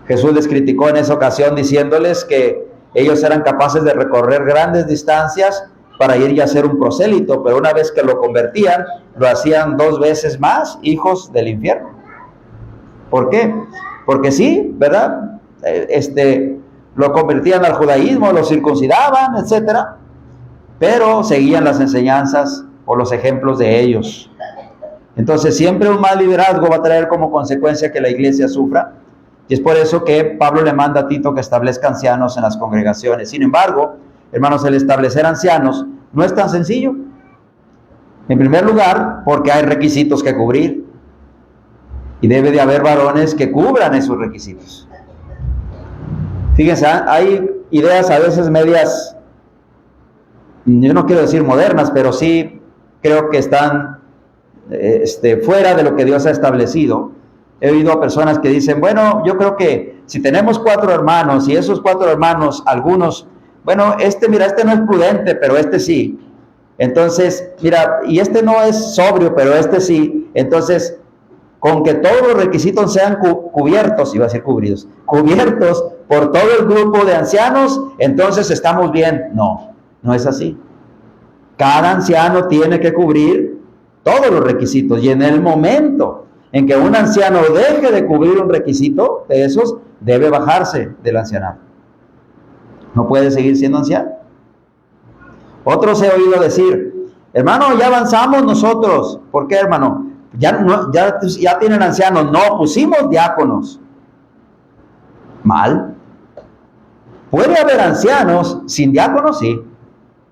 Jesús les criticó en esa ocasión diciéndoles que ellos eran capaces de recorrer grandes distancias para ir y hacer un prosélito, pero una vez que lo convertían, lo hacían 2 veces más hijos del infierno. ¿Por qué? Porque sí, ¿verdad? Lo convertían al judaísmo, lo circuncidaban, etcétera, pero seguían las enseñanzas o los ejemplos de ellos. Entonces siempre un mal liderazgo va a traer como consecuencia que la iglesia sufra, y es por eso que Pablo le manda a Tito que establezca ancianos en las congregaciones. Sin embargo, hermanos, el establecer ancianos no es tan sencillo. En primer lugar, porque hay requisitos que cubrir, y debe de haber varones que cubran esos requisitos. Fíjense, hay ideas a veces medias, yo no quiero decir modernas, pero sí creo que están fuera de lo que Dios ha establecido. He oído a personas que dicen, bueno, yo creo que si tenemos 4 hermanos y esos 4 hermanos, algunos, bueno, mira, este no es prudente, pero este sí. Entonces, mira, y este no es sobrio, pero este sí. Entonces, con que todos los requisitos sean cubiertos, iba a decir cubridos, cubiertos por todo el grupo de ancianos, entonces estamos bien. No, no es así. Cada anciano tiene que cubrir todos los requisitos, y en el momento en que un anciano deje de cubrir un requisito de esos, debe bajarse del ancianato. No puede seguir siendo anciano. Otros he oído decir, hermano, ya avanzamos nosotros. ¿Por qué, hermano? Ya tienen ancianos. No, pusimos diáconos. Mal. Puede haber ancianos sin diáconos, sí,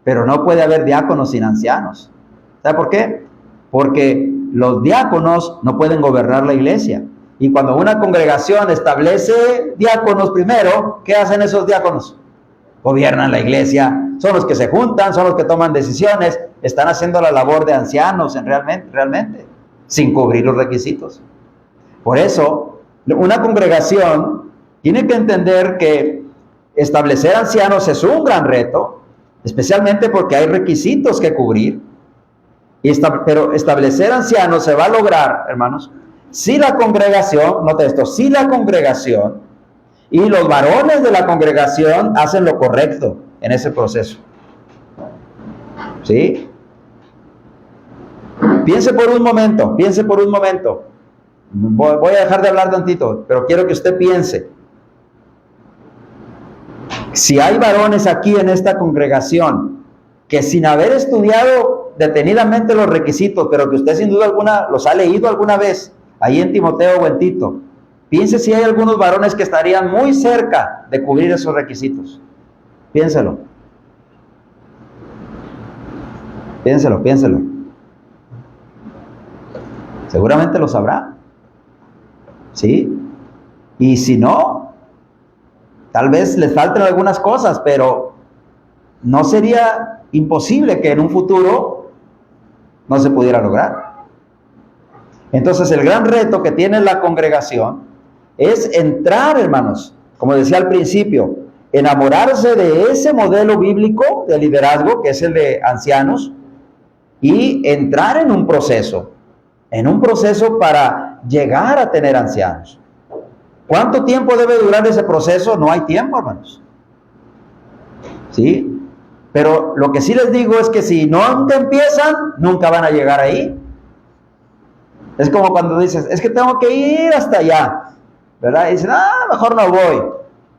pero no puede haber diáconos sin ancianos. ¿Sabe por qué? Porque los diáconos no pueden gobernar la iglesia. Y cuando una congregación establece diáconos primero, ¿qué hacen esos diáconos? Gobiernan la iglesia, son los que se juntan, son los que toman decisiones, están haciendo la labor de ancianos realmente, sin cubrir los requisitos. Por eso, una congregación tiene que entender que establecer ancianos es un gran reto, especialmente porque hay requisitos que cubrir. Pero establecer ancianos se va a lograr, hermanos, si la congregación, note esto, si la congregación y los varones de la congregación hacen lo correcto en ese proceso. ¿Sí? Piense por un momento. Voy a dejar de hablar tantito, pero quiero que usted piense. Si hay varones aquí en esta congregación que sin haber estudiado detenidamente los requisitos, pero que usted sin duda alguna los ha leído alguna vez, ahí en Timoteo o en Tito, piense si hay algunos varones que estarían muy cerca de cubrir esos requisitos. Piénselo. Seguramente lo sabrá. ¿Sí? Y si no, tal vez les falten algunas cosas, pero no sería imposible que en un futuro no se pudiera lograr. Entonces el gran reto que tiene la congregación es entrar, hermanos, como decía al principio, enamorarse de ese modelo bíblico de liderazgo que es el de ancianos y entrar en un proceso para llegar a tener ancianos. ¿Cuánto tiempo debe durar ese proceso? No hay tiempo, hermanos. ¿Sí? Pero lo que sí les digo es que si no empiezan, nunca van a llegar ahí. Es como cuando dices, es que tengo que ir hasta allá, ¿verdad? Y dicen, mejor no voy.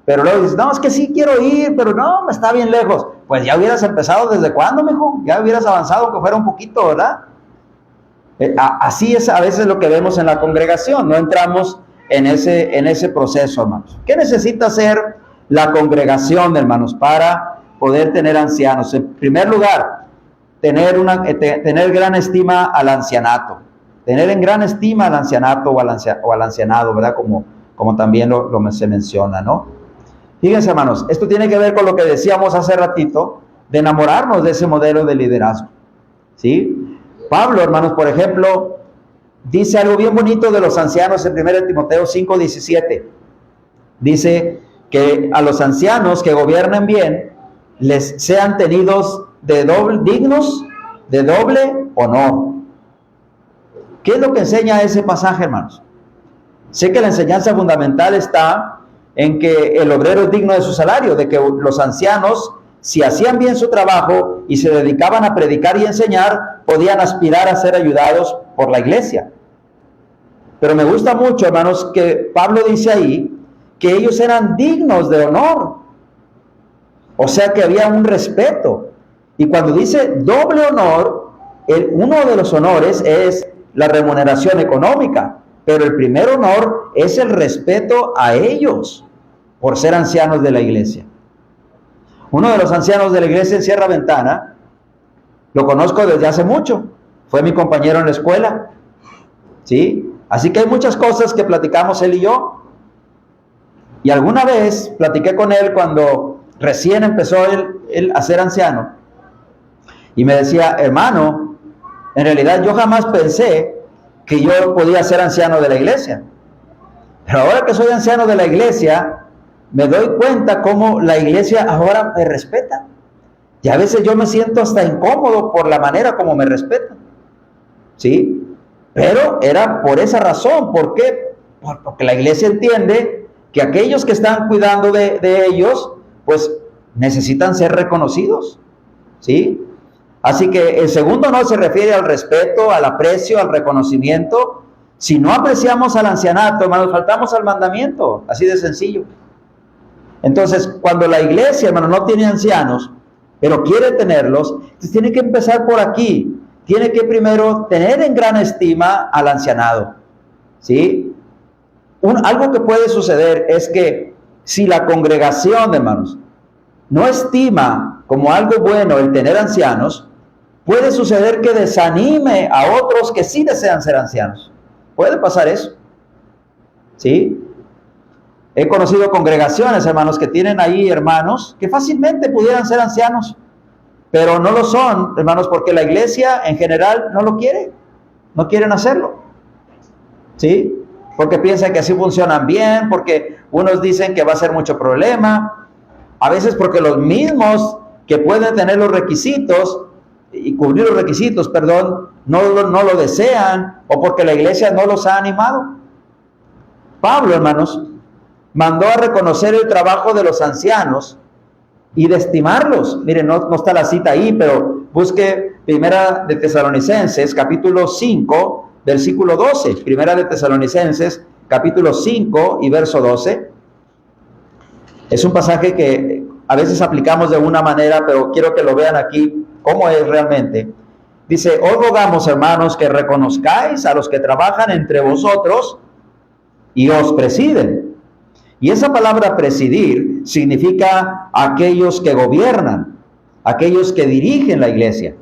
Pero luego dices, no, es que sí quiero ir, pero no, está bien lejos. Pues ya hubieras empezado desde cuándo, mijo. Ya hubieras avanzado, aunque fuera un poquito, ¿verdad? Así es a veces lo que vemos en la congregación. No entramos en ese proceso, hermanos. ¿Qué necesita hacer la congregación, hermanos, para poder tener ancianos? En primer lugar, tener gran estima al ancianato. Tener en gran estima al ancianato o al ancianado, ¿verdad? Como también se menciona, ¿no? Fíjense, hermanos, esto tiene que ver con lo que decíamos hace ratito, de enamorarnos de ese modelo de liderazgo. ¿Sí? Pablo, hermanos, por ejemplo, dice algo bien bonito de los ancianos en 1 Timoteo 5:17. Dice que a los ancianos que gobiernen bien, les sean tenidos dignos de doble honor. ¿Qué es lo que enseña ese pasaje, hermanos? Sé que la enseñanza fundamental está en que el obrero es digno de su salario, de que los ancianos, si hacían bien su trabajo y se dedicaban a predicar y enseñar, podían aspirar a ser ayudados por la iglesia. Pero me gusta mucho, hermanos, que Pablo dice ahí que ellos eran dignos de honor. O sea que había un respeto. Y cuando dice doble honor, uno de los honores es la remuneración económica, pero el primer honor es el respeto a ellos por ser ancianos de la iglesia. Uno de los ancianos de la iglesia en Sierra Ventana, lo conozco desde hace mucho, fue mi compañero en la escuela, ¿sí? Así que hay muchas cosas que platicamos él y yo, y alguna vez platiqué con él cuando recién empezó él a ser anciano, y me decía, hermano, en realidad yo jamás pensé que yo podía ser anciano de la iglesia. Pero ahora que soy anciano de la iglesia, me doy cuenta cómo la iglesia ahora me respeta. Y a veces yo me siento hasta incómodo por la manera como me respetan. ¿Sí? Pero era por esa razón. ¿Por qué? Porque la iglesia entiende que aquellos que están cuidando de ellos, pues necesitan ser reconocidos. ¿Sí? Así que el segundo no se refiere al respeto, al aprecio, al reconocimiento. Si no apreciamos al ancianato, hermanos, faltamos al mandamiento, así de sencillo. Entonces, cuando la iglesia, hermano, no tiene ancianos, pero quiere tenerlos, entonces tiene que empezar por aquí. Tiene que primero tener en gran estima al ancianado, ¿sí? Algo que puede suceder es que si la congregación, hermanos, no estima como algo bueno el tener ancianos, puede suceder que desanime a otros que sí desean ser ancianos. Puede pasar eso. ¿Sí? He conocido congregaciones, hermanos, que tienen ahí hermanos que fácilmente pudieran ser ancianos, pero no lo son, hermanos, porque la iglesia en general no lo quiere. No quieren hacerlo. ¿Sí? Porque piensan que así funcionan bien, porque unos dicen que va a ser mucho problema, a veces porque los mismos que pueden tener los requisitos y cubrir los requisitos, no lo desean, o porque la iglesia no los ha animado. Pablo, hermanos, mandó a reconocer el trabajo de los ancianos y de estimarlos. Miren, no está la cita ahí, pero busque Primera de Tesalonicenses, capítulo 5, versículo 12. Primera de Tesalonicenses, capítulo 5 y verso 12. Es un pasaje que a veces aplicamos de una manera, pero quiero que lo vean aquí cómo es realmente. Dice, os rogamos, hermanos, que reconozcáis a los que trabajan entre vosotros y os presiden. Y esa palabra presidir significa aquellos que gobiernan, aquellos que dirigen la iglesia.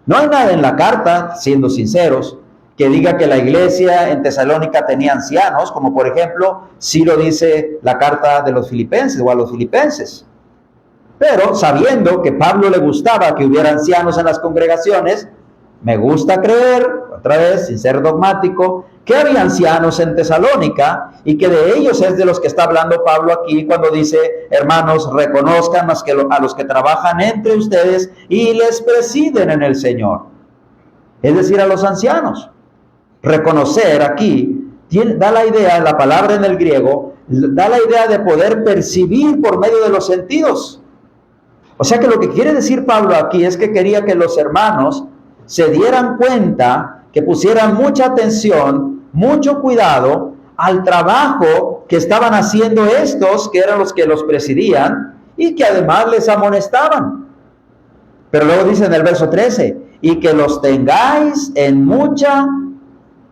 No hay nada en la carta, siendo sinceros, que diga que la iglesia en Tesalónica tenía ancianos, como por ejemplo, sí lo dice la carta de los filipenses o a los filipenses. Pero sabiendo que Pablo le gustaba que hubiera ancianos en las congregaciones, me gusta creer, otra vez, sin ser dogmático, que había ancianos en Tesalónica y que de ellos es de los que está hablando Pablo aquí cuando dice, hermanos, reconozcan a los que trabajan entre ustedes y les presiden en el Señor. Es decir, a los ancianos. Reconocer aquí da la idea, la palabra en el griego, da la idea de poder percibir por medio de los sentidos. O sea que lo que quiere decir Pablo aquí es que quería que los hermanos se dieran cuenta, que pusieran mucha atención, mucho cuidado al trabajo que estaban haciendo estos, que eran los que los presidían, y que además les amonestaban. Pero luego dice en el verso 13, y que los tengáis en mucha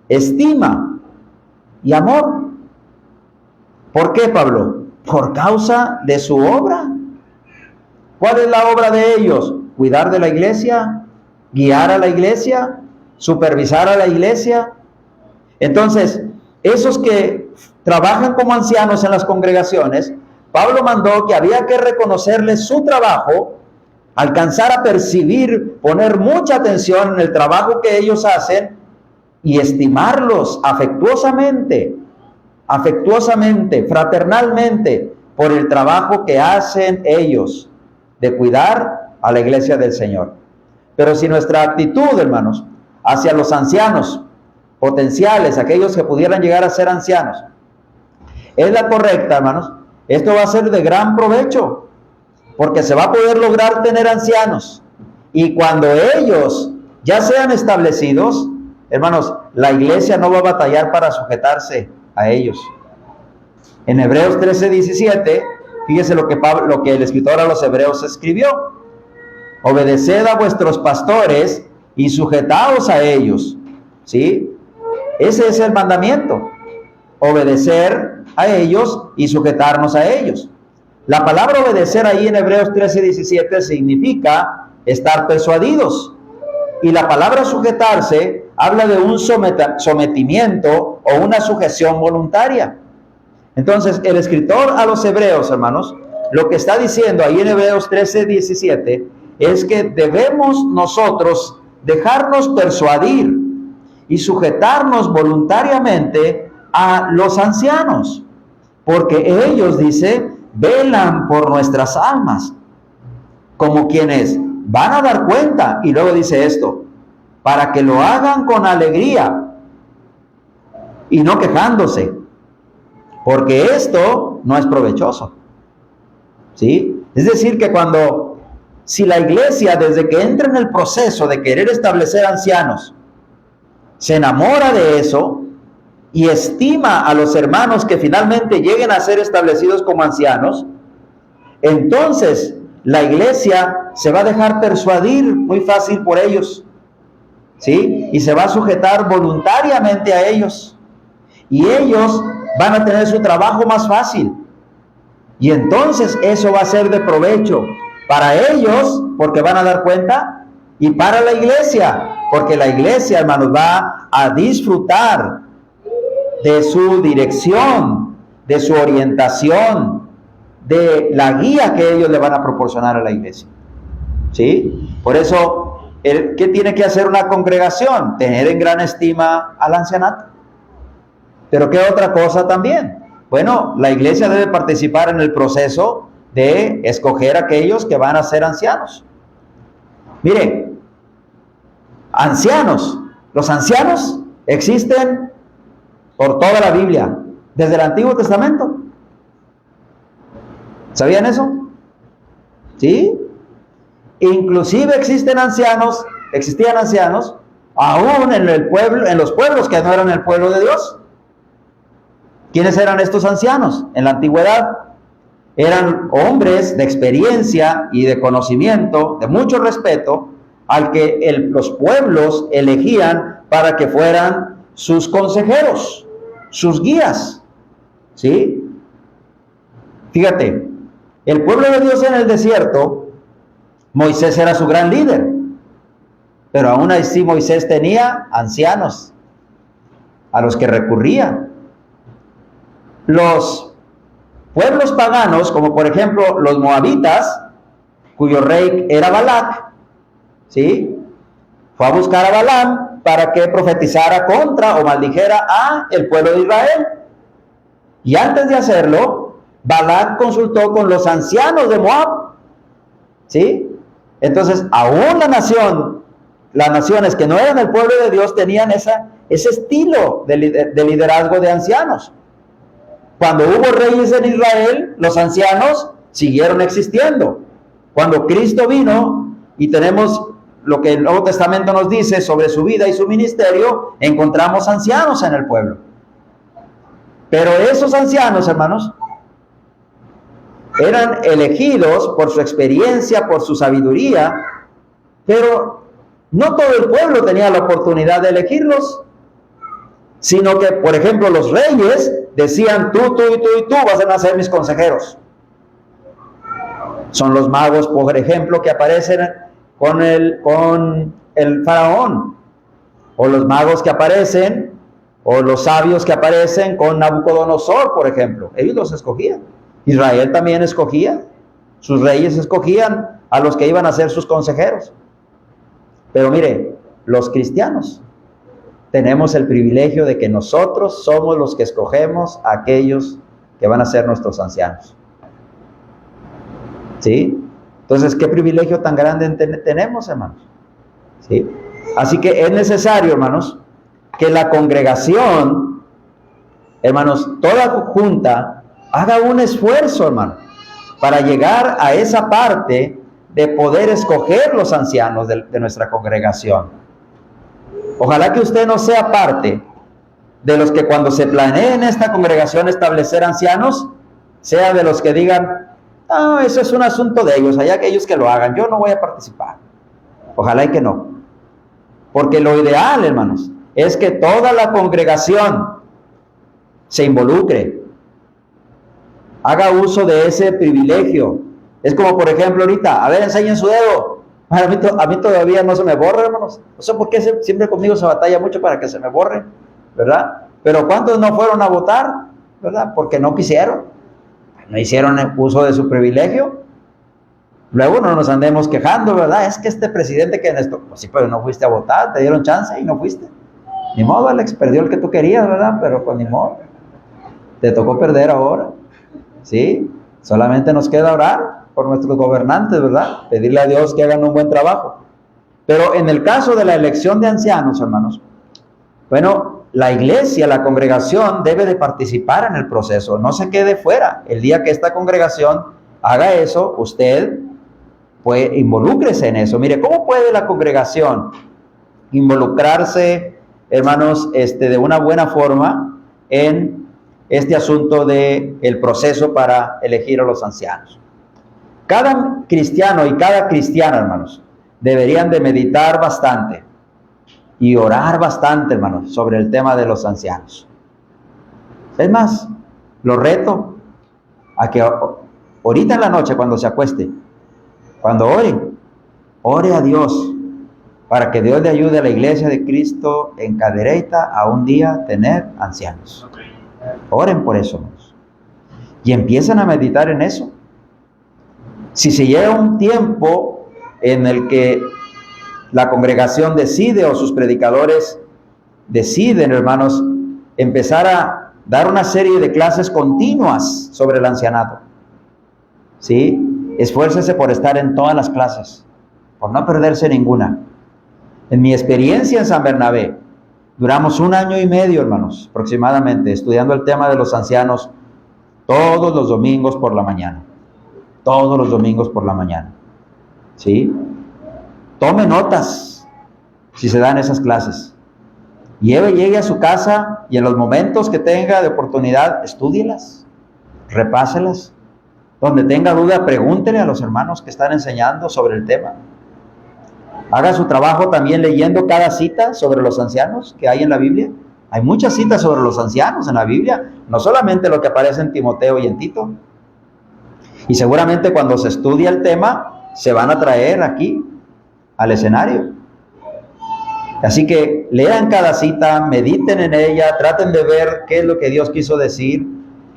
estima y amor. ¿Por qué, Pablo? Por causa de su obra. ¿Cuál es la obra de ellos? Cuidar de la iglesia, guiar a la iglesia, supervisar a la iglesia. Entonces, esos que trabajan como ancianos en las congregaciones, Pablo mandó que había que reconocerles su trabajo, alcanzar a percibir, poner mucha atención en el trabajo que ellos hacen y estimarlos afectuosamente, fraternalmente, por el trabajo que hacen ellos, de cuidar a la iglesia del Señor. Pero si nuestra actitud, hermanos, hacia los ancianos potenciales, aquellos que pudieran llegar a ser ancianos, es la correcta, hermanos, esto va a ser de gran provecho, porque se va a poder lograr tener ancianos. Y cuando ellos ya sean establecidos, hermanos, la iglesia no va a batallar para sujetarse a ellos. En Hebreos 13:17, fíjese lo que el escritor a los Hebreos escribió: obedeced a vuestros pastores y sujetaos a ellos. ¿Sí? Ese es el mandamiento: obedecer a ellos y sujetarnos a ellos. La palabra obedecer ahí en Hebreos 13:17 significa estar persuadidos. Y la palabra sujetarse habla de un sometimiento o una sujeción voluntaria. Entonces, el escritor a los Hebreos, hermanos, lo que está diciendo ahí en Hebreos 13:17 es que debemos nosotros dejarnos persuadir y sujetarnos voluntariamente a los ancianos, porque ellos, dice, velan por nuestras almas, como quienes van a dar cuenta. Y luego dice esto: para que lo hagan con alegría y no quejándose, porque esto no es provechoso. ¿Sí? Es decir, que si la iglesia, desde que entra en el proceso de querer establecer ancianos, se enamora de eso y estima a los hermanos que finalmente lleguen a ser establecidos como ancianos, entonces la iglesia se va a dejar persuadir muy fácil por ellos, ¿sí? Y se va a sujetar voluntariamente a ellos. Y ellos van a tener su trabajo más fácil. Y entonces eso va a ser de provecho para ellos, porque van a dar cuenta, y para la iglesia, porque la iglesia, hermanos, va a disfrutar de su dirección, de su orientación, de la guía que ellos le van a proporcionar a la iglesia. ¿Sí? Por eso, ¿qué tiene que hacer una congregación? Tener en gran estima al ancianato. Pero ¿qué otra cosa también? Bueno, la iglesia debe participar en el proceso de escoger a aquellos que van a ser ancianos. Mire, ancianos. Los ancianos existen por toda la Biblia, desde el Antiguo Testamento. ¿Sabían eso? ¿Sí? Inclusive existían ancianos aún en los pueblos que no eran el pueblo de Dios. ¿Quiénes eran estos ancianos en la antigüedad? Eran hombres de experiencia y de conocimiento, de mucho respeto, al que los pueblos elegían para que fueran sus consejeros, sus guías. ¿Sí? Fíjate, el pueblo de Dios en el desierto, Moisés era su gran líder, pero aún así Moisés tenía ancianos a los que recurría. Los pueblos paganos, como por ejemplo los moabitas, cuyo rey era Balac, ¿sí? Fue a buscar a Balaam para que profetizara contra o maldijera a el pueblo de Israel. Y antes de hacerlo, Balac consultó con los ancianos de Moab, ¿sí? Entonces, aún las naciones que no eran el pueblo de Dios tenían ese estilo de liderazgo de ancianos. Cuando hubo reyes en Israel, los ancianos siguieron existiendo. Cuando Cristo vino y tenemos lo que el Nuevo Testamento nos dice sobre su vida y su ministerio, encontramos ancianos en el pueblo. Pero esos ancianos, hermanos, eran elegidos por su experiencia, por su sabiduría, pero no todo el pueblo tenía la oportunidad de elegirlos, sino que, por ejemplo, los reyes decían: tú y tú vas a ser mis consejeros. Son los magos, por ejemplo, que aparecen con el faraón, o los magos que aparecen, o los sabios que aparecen con Nabucodonosor, por ejemplo. Ellos los escogían. Israel también escogía, sus reyes escogían a los que iban a ser sus consejeros. Pero mire, los cristianos tenemos el privilegio de que nosotros somos los que escogemos a aquellos que van a ser nuestros ancianos. ¿Sí? Entonces, ¿qué privilegio tan grande tenemos, hermanos? ¿Sí? Así que es necesario, hermanos, que la congregación, hermanos, toda junta, haga un esfuerzo, hermano, para llegar a esa parte de poder escoger los ancianos de nuestra congregación. Ojalá que usted no sea parte de los que cuando se planee en esta congregación establecer ancianos, sea de los que digan, no, eso es un asunto de ellos, allá que ellos que lo hagan, yo no voy a participar. Ojalá y que no. Porque lo ideal, hermanos, es que toda la congregación se involucre, haga uso de ese privilegio. Es como, por ejemplo, ahorita, a ver, enseñen su dedo. A mí todavía no se me borra, hermanos. No sé por qué siempre conmigo se batalla mucho para que se me borre, ¿verdad? Pero ¿cuántos no fueron a votar? ¿Verdad? Porque no quisieron. No hicieron uso de su privilegio. Luego no nos andemos quejando, ¿verdad? Es que este presidente que en esto... Pues sí, pero no fuiste a votar, te dieron chance y no fuiste. Ni modo, Alex, perdió el que tú querías, ¿verdad? Pero pues ni modo. Te tocó perder ahora. ¿Sí? Solamente nos queda orar por nuestros gobernantes, ¿verdad? Pedirle a Dios que hagan un buen trabajo. Pero en el caso de la elección de ancianos, hermanos, bueno, la iglesia, la congregación debe de participar en el proceso, no se quede fuera. El día que esta congregación haga eso, usted pues involúcrese en eso. Mire, ¿cómo puede la congregación involucrarse, hermanos, de una buena forma en este asunto del proceso para elegir a los ancianos? Cada cristiano y cada cristiana, hermanos, deberían de meditar bastante y orar bastante, hermanos, sobre el tema de los ancianos. Es más, lo reto a que ahorita en la noche, cuando se acueste, cuando ore a Dios, para que Dios le ayude a la iglesia de Cristo en Cadereyta a un día tener ancianos. Oren por eso, hermanos. Y empiezan a meditar en eso. Si se llega un tiempo en el que la congregación decide o sus predicadores deciden, hermanos, empezar a dar una serie de clases continuas sobre el ancianato, ¿sí? Esfuércese por estar en todas las clases, por no perderse ninguna. En mi experiencia en San Bernabé, duramos 1 año y medio, hermanos, aproximadamente, estudiando el tema de los ancianos todos los domingos por la mañana. Todos los domingos por la mañana. ¿Sí? Tome notas si se dan esas clases. Llegue a su casa y en los momentos que tenga de oportunidad, estúdielas, repáselas. Donde tenga duda, pregúntele a los hermanos que están enseñando sobre el tema. Haga su trabajo también leyendo cada cita sobre los ancianos que hay en la Biblia. Hay muchas citas sobre los ancianos en la Biblia, no solamente lo que aparece en Timoteo y en Tito. Y seguramente cuando se estudia el tema, se van a traer aquí al escenario. Así que lean cada cita, mediten en ella, traten de ver qué es lo que Dios quiso decir.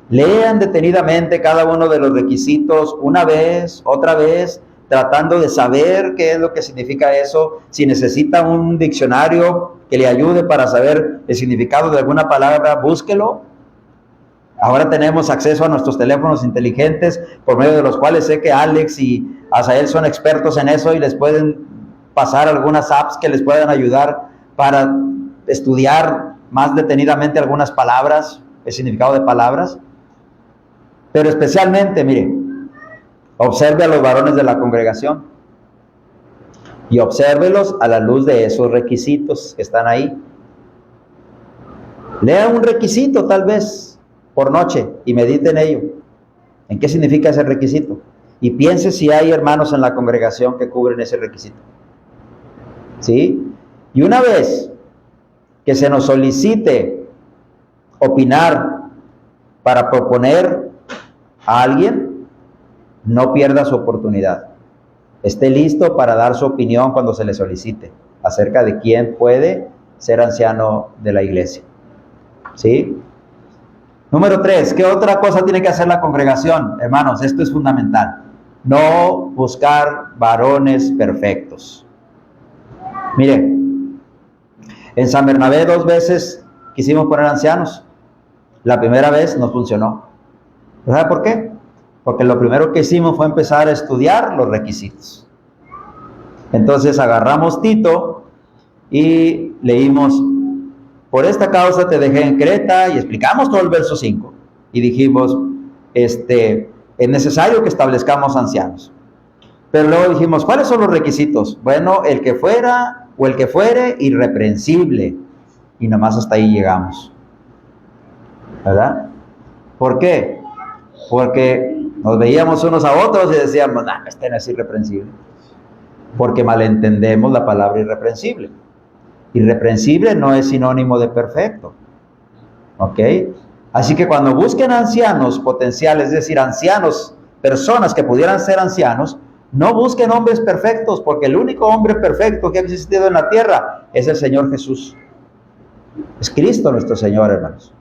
Lean detenidamente cada uno de los requisitos una vez, otra vez, tratando de saber qué es lo que significa eso. Si necesita un diccionario que le ayude para saber el significado de alguna palabra, búsquelo. Ahora tenemos acceso a nuestros teléfonos inteligentes, por medio de los cuales sé que Alex y Asael son expertos en eso y les pueden pasar algunas apps que les puedan ayudar para estudiar más detenidamente algunas palabras, el significado de palabras. Pero especialmente, mire, observe a los varones de la congregación y obsérvelos a la luz de esos requisitos que están ahí. Lea un requisito tal vez por noche y medite en ello. ¿En qué significa ese requisito? Y piense si hay hermanos en la congregación que cubren ese requisito. ¿Sí? Y una vez que se nos solicite opinar para proponer a alguien, no pierda su oportunidad. Esté listo para dar su opinión cuando se le solicite acerca de quién puede ser anciano de la iglesia. ¿Sí? Número 3, ¿qué otra cosa tiene que hacer la congregación? Hermanos, esto es fundamental. No buscar varones perfectos. Mire, en San Bernabé 2 veces quisimos poner ancianos. La primera vez no funcionó. ¿Sabe por qué? porque lo primero que hicimos fue empezar a estudiar los requisitos. Entonces agarramos Tito y leímos: por esta causa te dejé en Creta, y explicamos todo el verso 5. Y dijimos, es necesario que establezcamos ancianos. Pero luego dijimos, ¿cuáles son los requisitos? Bueno, el que fuera o el que fuere irreprensible. Y nomás hasta ahí llegamos. ¿Verdad? ¿Por qué? Porque nos veíamos unos a otros y decíamos, no, este no es irreprensible. Porque malentendemos la palabra irreprensible. Irreprensible no es sinónimo de perfecto. ¿Ok? Así que cuando busquen ancianos potenciales, es decir, ancianos, personas que pudieran ser ancianos, no busquen hombres perfectos, porque el único hombre perfecto que ha existido en la tierra es el Señor Jesús. Es Cristo nuestro Señor, hermanos.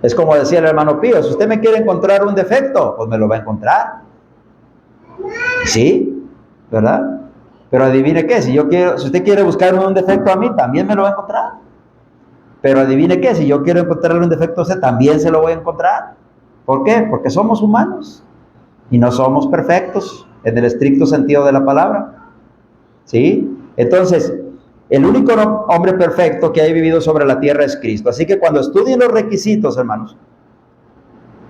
Es como decía el hermano Pío: si usted me quiere encontrar un defecto, pues me lo va a encontrar. Sí, ¿verdad? Pero adivine qué, si usted quiere buscar un defecto a mí, también me lo va a encontrar. Pero adivine qué, si yo quiero encontrarle un defecto a usted, también se lo voy a encontrar. ¿Por qué? Porque somos humanos y no somos perfectos en el estricto sentido de la palabra. ¿Sí? Entonces, el único hombre perfecto que haya vivido sobre la tierra es Cristo. Así que cuando estudien los requisitos, hermanos,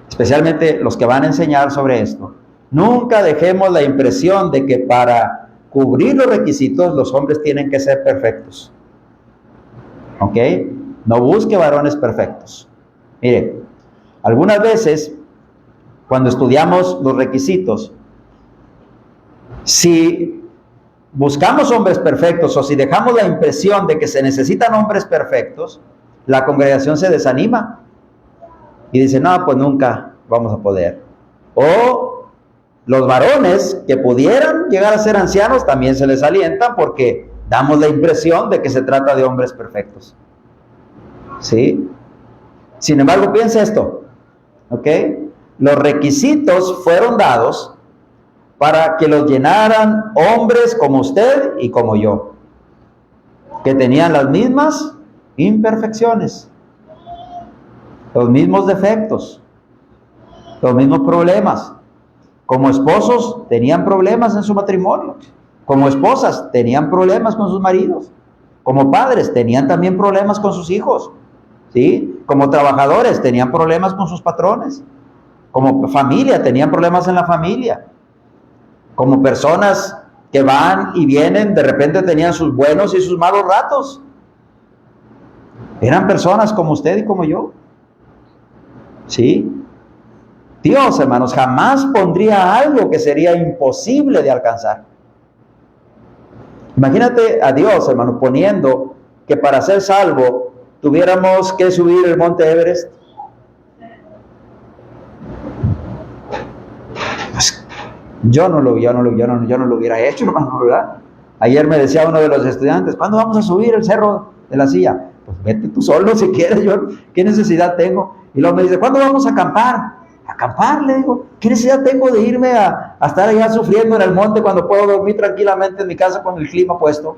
especialmente los que van a enseñar sobre esto, nunca dejemos la impresión de que para cubrir los requisitos los hombres tienen que ser perfectos. ¿Ok? No busque varones perfectos. Mire, algunas veces, cuando estudiamos los requisitos, si buscamos hombres perfectos o si dejamos la impresión de que se necesitan hombres perfectos, la congregación se desanima y dice, no, pues nunca vamos a poder. O los varones que pudieran llegar a ser ancianos también se les alientan porque damos la impresión de que se trata de hombres perfectos. ¿Sí? Sin embargo, piensa esto, ¿ok? Los requisitos fueron dados para que los llenaran hombres como usted y como yo, que tenían las mismas imperfecciones, los mismos defectos, los mismos problemas. Como esposos tenían problemas en su matrimonio, como esposas tenían problemas con sus maridos, como padres tenían también problemas con sus hijos, ¿sí? Como trabajadores tenían problemas con sus patrones, como familia tenían problemas en la familia, como personas que van y vienen, de repente tenían sus buenos y sus malos ratos. Eran personas como usted y como yo. ¿Sí? Dios, hermanos, jamás pondría algo que sería imposible de alcanzar. Imagínate a Dios, hermano, poniendo que para ser salvo tuviéramos que subir el monte Everest. Pues, yo no lo hubiera hecho, hermano, ¿verdad? Ayer me decía uno de los estudiantes, ¿cuándo vamos a subir el cerro de la Silla? Pues vete tú solo si quieres, yo, ¿qué necesidad tengo? Y luego me dice, ¿cuándo vamos a acampar? Acampar, le digo, ¿qué necesidad tengo de irme a estar allá sufriendo en el monte cuando puedo dormir tranquilamente en mi casa con el clima puesto?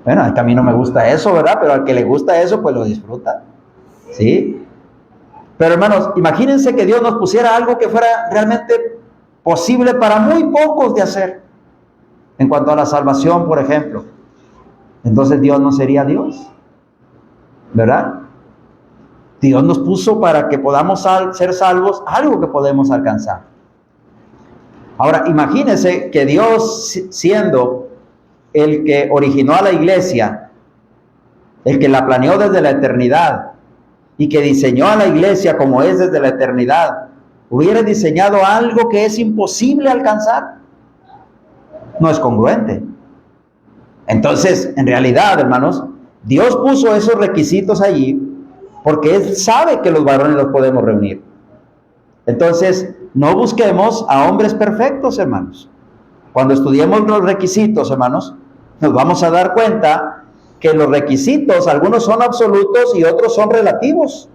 Bueno, a mí no me gusta eso, ¿verdad? Pero al que le gusta eso, pues lo disfruta, ¿sí? Pero hermanos, imagínense que Dios nos pusiera algo que fuera realmente posible para muy pocos de hacer. En cuanto a la salvación, por ejemplo. Entonces Dios no sería Dios, ¿verdad? Dios nos puso para que podamos ser salvos, algo que podemos alcanzar. Ahora, imagínense que Dios, siendo el que originó a la iglesia, el que la planeó desde la eternidad y que diseñó a la iglesia como es desde la eternidad, hubiera diseñado algo que es imposible alcanzar. No es congruente. Entonces, en realidad, hermanos, Dios puso esos requisitos allí porque Él sabe que los varones los podemos reunir. Entonces, no busquemos a hombres perfectos, hermanos. Cuando estudiemos los requisitos, hermanos, nos vamos a dar cuenta que los requisitos, algunos son absolutos y otros son relativos.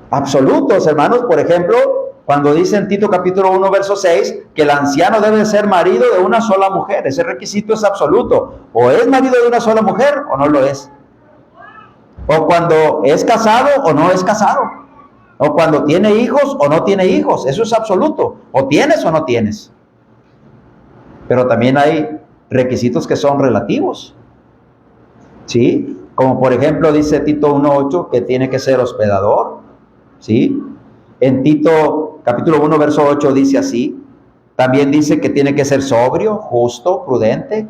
Absolutos, hermanos, por ejemplo, cuando dice en Tito capítulo 1, verso 6, que el anciano debe ser marido de una sola mujer. Ese requisito es absoluto. O es marido de una sola mujer o no lo es. O cuando es casado o no es casado. O cuando tiene hijos o no tiene hijos. Eso es absoluto. O tienes o no tienes. Pero también hay requisitos que son relativos. ¿Sí? Como por ejemplo dice Tito 1:8 que tiene que ser hospedador. ¿Sí? En Tito capítulo 1 verso 8 dice así. También dice que tiene que ser sobrio, justo, prudente.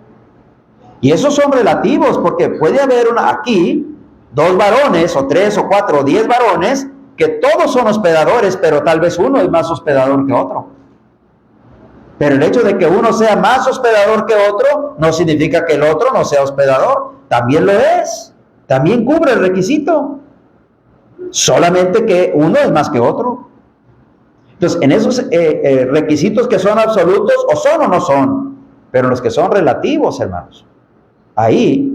Y esos son relativos porque puede haber aquí 2 varones o 3 o 4 o 10 varones que todos son hospedadores, pero tal vez uno es más hospedador que otro. Pero el hecho de que uno sea más hospedador que otro no significa que el otro no sea hospedador. También lo es. También cubre el requisito. Solamente que uno es más que otro. Entonces, en esos requisitos que son absolutos, o son o no son, pero los que son relativos, hermanos, ahí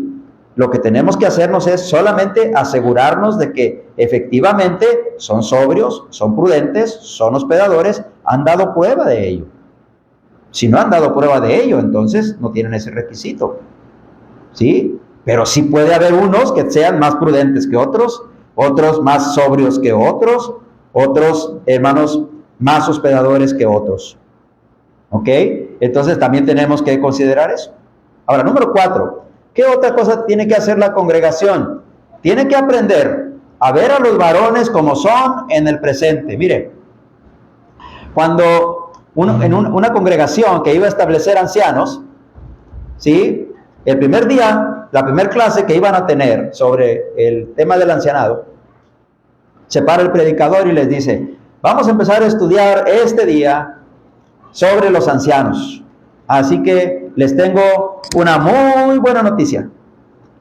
lo que tenemos que hacernos es solamente asegurarnos de que efectivamente son sobrios, son prudentes, son hospedadores, han dado prueba de ello. Si no han dado prueba de ello, entonces no tienen ese requisito. ¿Sí? Pero sí puede haber unos que sean más prudentes que otros, otros más sobrios que otros, otros hermanos más hospedadores que otros. ¿Ok? Entonces también tenemos que considerar eso. Ahora, número 4. ¿Qué otra cosa tiene que hacer la congregación? Tiene que aprender a ver a los varones como son en el presente. Mire, cuando en una congregación que iba a establecer ancianos, ¿sí? El primer día, la primera clase que iban a tener sobre el tema del ancianado, se para el predicador y les dice, vamos a empezar a estudiar este día sobre los ancianos. Así que les tengo una muy buena noticia.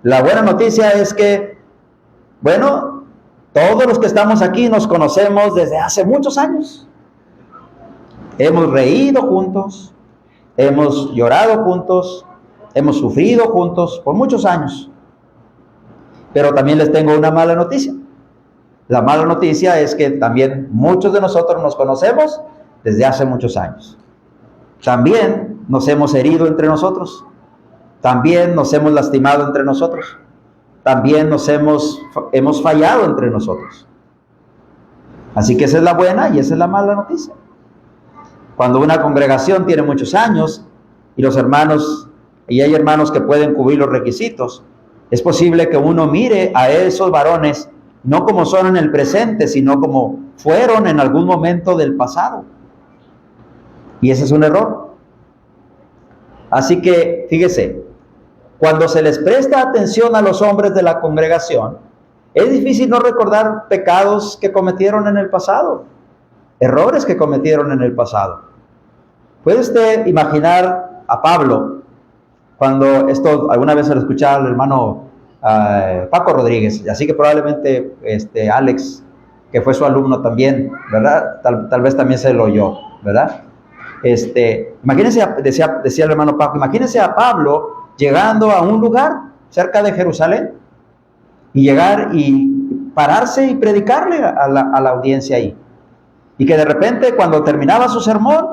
La buena noticia es que, bueno, todos los que estamos aquí nos conocemos desde hace muchos años. Hemos reído juntos, hemos llorado juntos, hemos sufrido juntos por muchos años. Pero también les tengo una mala noticia. La mala noticia es que también muchos de nosotros nos conocemos desde hace muchos años. También nos hemos herido entre nosotros. También nos hemos lastimado entre nosotros. También hemos fallado entre nosotros. Así que esa es la buena y esa es la mala noticia. Cuando una congregación tiene muchos años y los hermanos, y hay hermanos que pueden cubrir los requisitos, es posible que uno mire a esos varones no como son en el presente, sino como fueron en algún momento del pasado. Y ese es un error. Así que, fíjese, cuando se les presta atención a los hombres de la congregación, es difícil no recordar pecados que cometieron en el pasado, errores que cometieron en el pasado. ¿Puede usted imaginar a Pablo, cuando esto alguna vez se lo escuchaba al hermano Paco Rodríguez, así que probablemente Alex, que fue su alumno también, ¿verdad? Tal vez también se lo oyó, ¿verdad? Imagínense, decía el hermano Paco, imagínense a Pablo llegando a un lugar cerca de Jerusalén y llegar y pararse y predicarle a la audiencia ahí. Y que de repente cuando terminaba su sermón,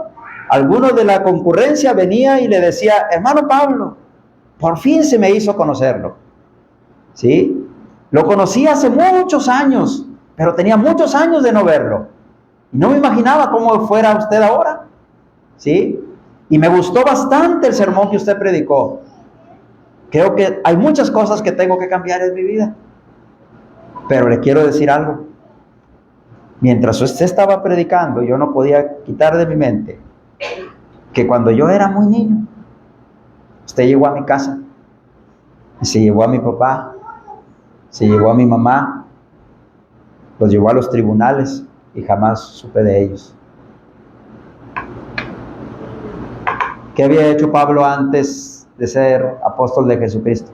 alguno de la concurrencia venía y le decía, hermano Pablo, por fin se me hizo conocerlo. ¿Sí? Lo conocí hace muchos años, pero tenía muchos años de no verlo. Y no me imaginaba cómo fuera usted ahora. ¿Sí? Y me gustó bastante el sermón que usted predicó. Creo que hay muchas cosas que tengo que cambiar en mi vida. Pero le quiero decir algo. Mientras usted estaba predicando, yo no podía quitar de mi mente que cuando yo era muy niño, usted llegó a mi casa y se llevó a mi papá, se llevó a mi mamá, los llevó a los tribunales y jamás supe de ellos. ¿Qué había hecho Pablo antes de ser apóstol de Jesucristo?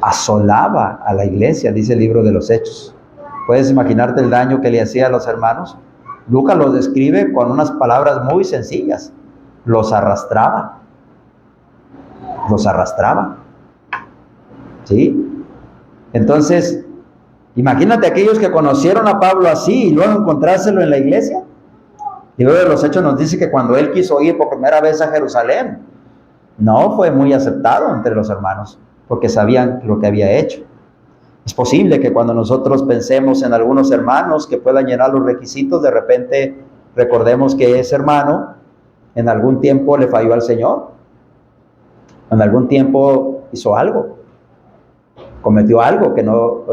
Asolaba a la iglesia, dice el libro de los Hechos. ¿Puedes imaginarte el daño que le hacía a los hermanos? Lucas los describe con unas palabras muy sencillas. Los arrastraba. Los arrastraba. ¿Sí? Entonces, imagínate aquellos que conocieron a Pablo así y luego encontrárselo en la iglesia. El libro de los Hechos nos dice que cuando él quiso ir por primera vez a Jerusalén, no fue muy aceptado entre los hermanos, porque sabían lo que había hecho. Es posible que cuando nosotros pensemos en algunos hermanos que puedan llenar los requisitos, de repente recordemos que ese hermano en algún tiempo le falló al Señor, en algún tiempo hizo algo, cometió algo que no,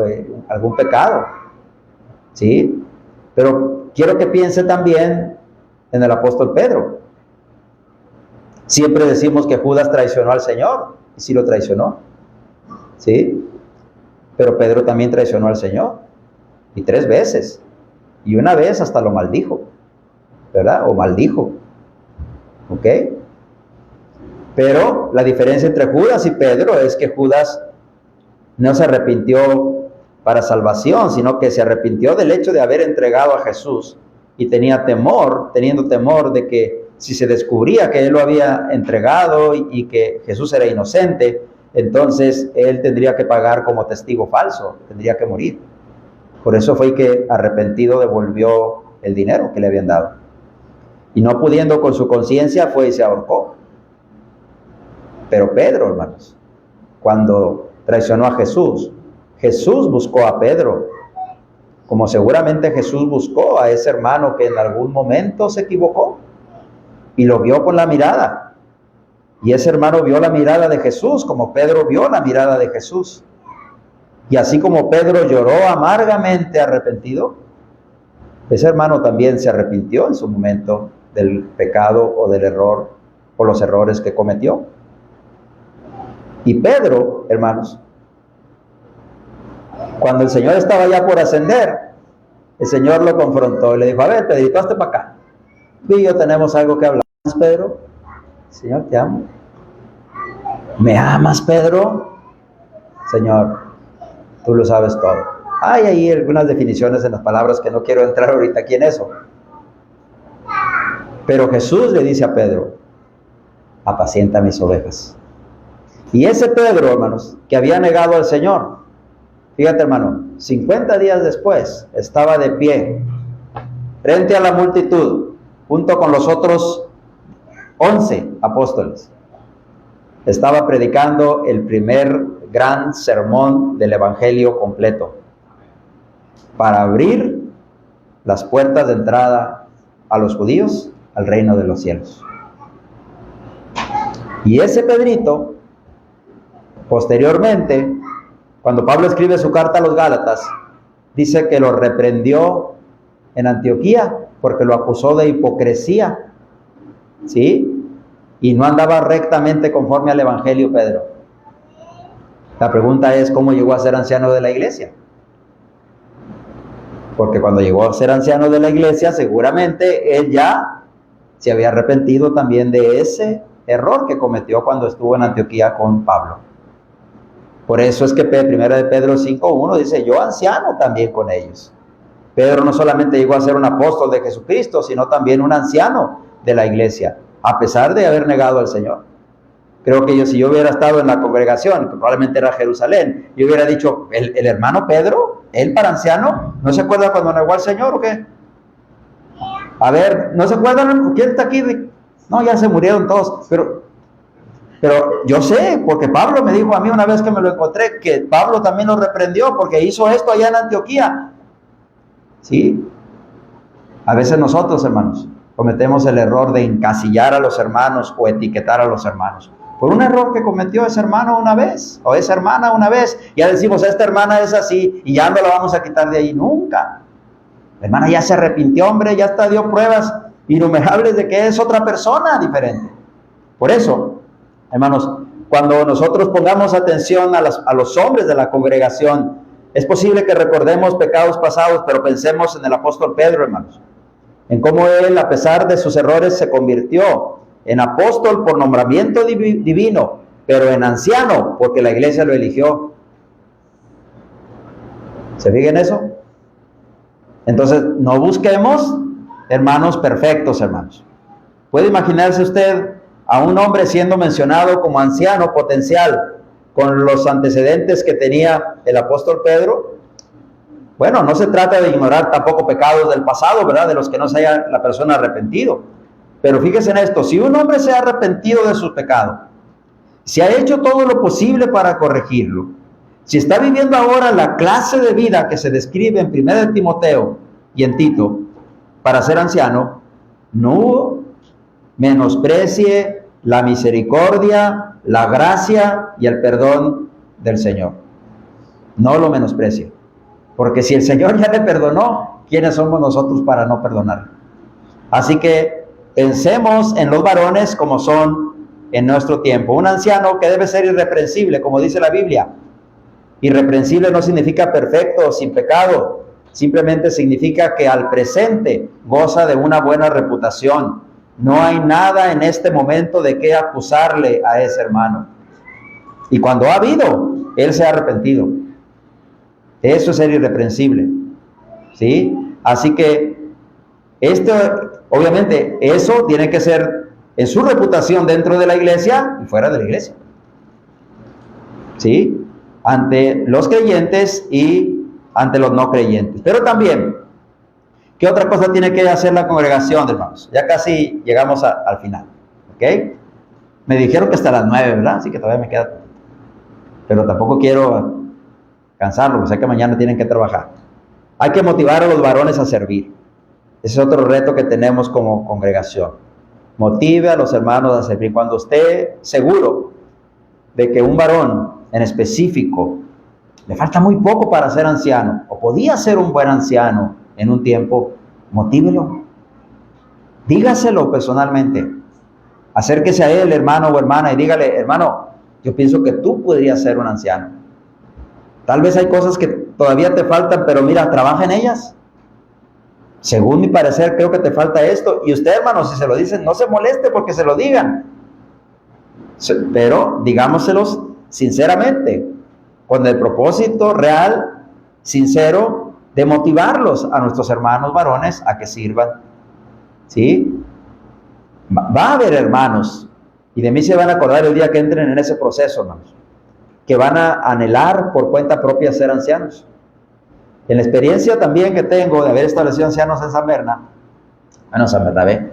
algún pecado, ¿sí? Pero quiero que piense también en el apóstol Pedro. Siempre decimos que Judas traicionó al Señor, y sí lo traicionó, ¿sí? Pero Pedro también traicionó al Señor, y 3 veces, y una vez hasta lo maldijo, ¿verdad? O maldijo, ¿ok? Pero la diferencia entre Judas y Pedro es que Judas no se arrepintió para salvación, sino que se arrepintió del hecho de haber entregado a Jesús, y teniendo temor de que si se descubría que él lo había entregado y que Jesús era inocente, entonces él tendría que pagar como testigo falso, tendría que morir. Por eso fue que arrepentido devolvió el dinero que le habían dado. Y no pudiendo con su conciencia, fue y se ahorcó. Pero Pedro, hermanos, cuando traicionó a Jesús, Jesús buscó a Pedro, como seguramente Jesús buscó a ese hermano que en algún momento se equivocó y lo vio con la mirada. Y ese hermano vio la mirada de Jesús, como Pedro vio la mirada de Jesús. Y así como Pedro lloró amargamente arrepentido, ese hermano también se arrepintió en su momento del pecado o del error o los errores que cometió. Y Pedro, hermanos, cuando el Señor estaba ya por ascender, el Señor lo confrontó y le dijo: a ver, Pedrito, hazte para acá. Tú y yo tenemos algo que hablar. Pedro, Señor, te amo. ¿Me amas, Pedro? Señor, tú lo sabes todo. Hay ahí algunas definiciones en las palabras que no quiero entrar ahorita aquí en eso. Pero Jesús le dice a Pedro: apacienta mis ovejas. Y ese Pedro, hermanos, que había negado al Señor, fíjate, hermano, 50 días después estaba de pie frente a la multitud, junto con los otros 11 apóstoles. Estaba predicando el primer gran sermón del Evangelio completo, para abrir las puertas de entrada a los judíos al reino de los cielos. Y ese Pedrito, posteriormente, cuando Pablo escribe su carta a los Gálatas, dice que lo reprendió en Antioquía porque lo acusó de hipocresía, ¿sí? Y no andaba rectamente conforme al Evangelio, Pedro. La pregunta es: ¿cómo llegó a ser anciano de la iglesia? Porque cuando llegó a ser anciano de la iglesia, seguramente él ya se había arrepentido también de ese error que cometió cuando estuvo en Antioquía con Pablo. Por eso es que 1 de Pedro 5:1 dice: yo anciano también con ellos. Pedro no solamente llegó a ser un apóstol de Jesucristo, sino también un anciano de la iglesia, a pesar de haber negado al Señor. Creo que si yo hubiera estado en la congregación, que probablemente era Jerusalén, yo hubiera dicho: el hermano Pedro, él para anciano, ¿no se acuerda cuando negó al Señor o qué? A ver, ¿no se acuerdan? ¿Quién está aquí? No, ya se murieron todos, pero yo sé, porque Pablo me dijo a mí una vez que me lo encontré, que Pablo también lo reprendió porque hizo esto allá en Antioquía. ¿Sí? A veces nosotros, hermanos, cometemos el error de encasillar a los hermanos o etiquetar a los hermanos por un error que cometió ese hermano una vez o esa hermana una vez. Ya decimos: esta hermana es así y ya no la vamos a quitar de ahí nunca. La hermana ya se arrepintió, hombre, ya hasta dio pruebas innumerables de que es otra persona diferente. Por eso, hermanos, cuando nosotros pongamos atención a los hombres de la congregación, es posible que recordemos pecados pasados, pero pensemos en el apóstol Pedro, hermanos, en cómo él, a pesar de sus errores, se convirtió en apóstol por nombramiento divino, pero en anciano porque la iglesia lo eligió. ¿Se fijan eso? Entonces, no busquemos hermanos perfectos, hermanos. ¿Puede imaginarse usted a un hombre siendo mencionado como anciano potencial con los antecedentes que tenía el apóstol Pedro? Bueno, no se trata de ignorar tampoco pecados del pasado, ¿verdad? De los que no se haya la persona arrepentido. Pero fíjese en esto: si un hombre se ha arrepentido de su pecado, si ha hecho todo lo posible para corregirlo, Si está viviendo ahora la clase de vida que se describe en 1 Timoteo y en Tito para ser anciano, no menosprecie la misericordia, la gracia y el perdón del Señor. No lo menosprecie. Porque si el Señor ya le perdonó, ¿quiénes somos nosotros para no perdonar? Así que pensemos en los varones como son en nuestro tiempo. Un anciano que debe ser irreprensible, como dice la Biblia. Irreprensible no significa perfecto o sin pecado. Simplemente significa que al presente goza de una buena reputación. No hay nada en este momento de qué acusarle a ese hermano. Y cuando ha habido, él se ha arrepentido. Eso es ser irreprensible. ¿Sí? Así que obviamente, eso tiene que ser en su reputación dentro de la iglesia y fuera de la iglesia. ¿Sí? Ante los creyentes y ante los no creyentes. Pero también, ¿qué otra cosa tiene que hacer la congregación, hermanos? Ya casi llegamos al final. ¿Ok? Me dijeron que hasta las 9, ¿verdad? Así que todavía me queda. Pero tampoco quiero cansarlo, porque sé que mañana tienen que trabajar. Hay que motivar a los varones a servir. Ese es otro reto que tenemos como congregación. Motive a los hermanos a servir. Cuando esté seguro de que un varón en específico le falta muy poco para ser anciano, o podía ser un buen anciano en un tiempo, motívelo. Dígaselo personalmente. Acérquese a él, hermano o hermana, y dígale: hermano, yo pienso que tú podrías ser un anciano. Tal vez hay cosas que todavía te faltan, pero mira, trabaja en ellas. Según mi parecer, creo que te falta esto. Y usted, hermano, si se lo dicen, no se moleste porque se lo digan. Pero digámoselos sinceramente, con el propósito real, sincero, de motivarlos a nuestros hermanos varones a que sirvan. ¿Sí? Va a haber hermanos, y de mí se van a acordar el día que entren en ese proceso, hermanos, que van a anhelar por cuenta propia ser ancianos. En la experiencia también que tengo de haber establecido ancianos en San Bernabé,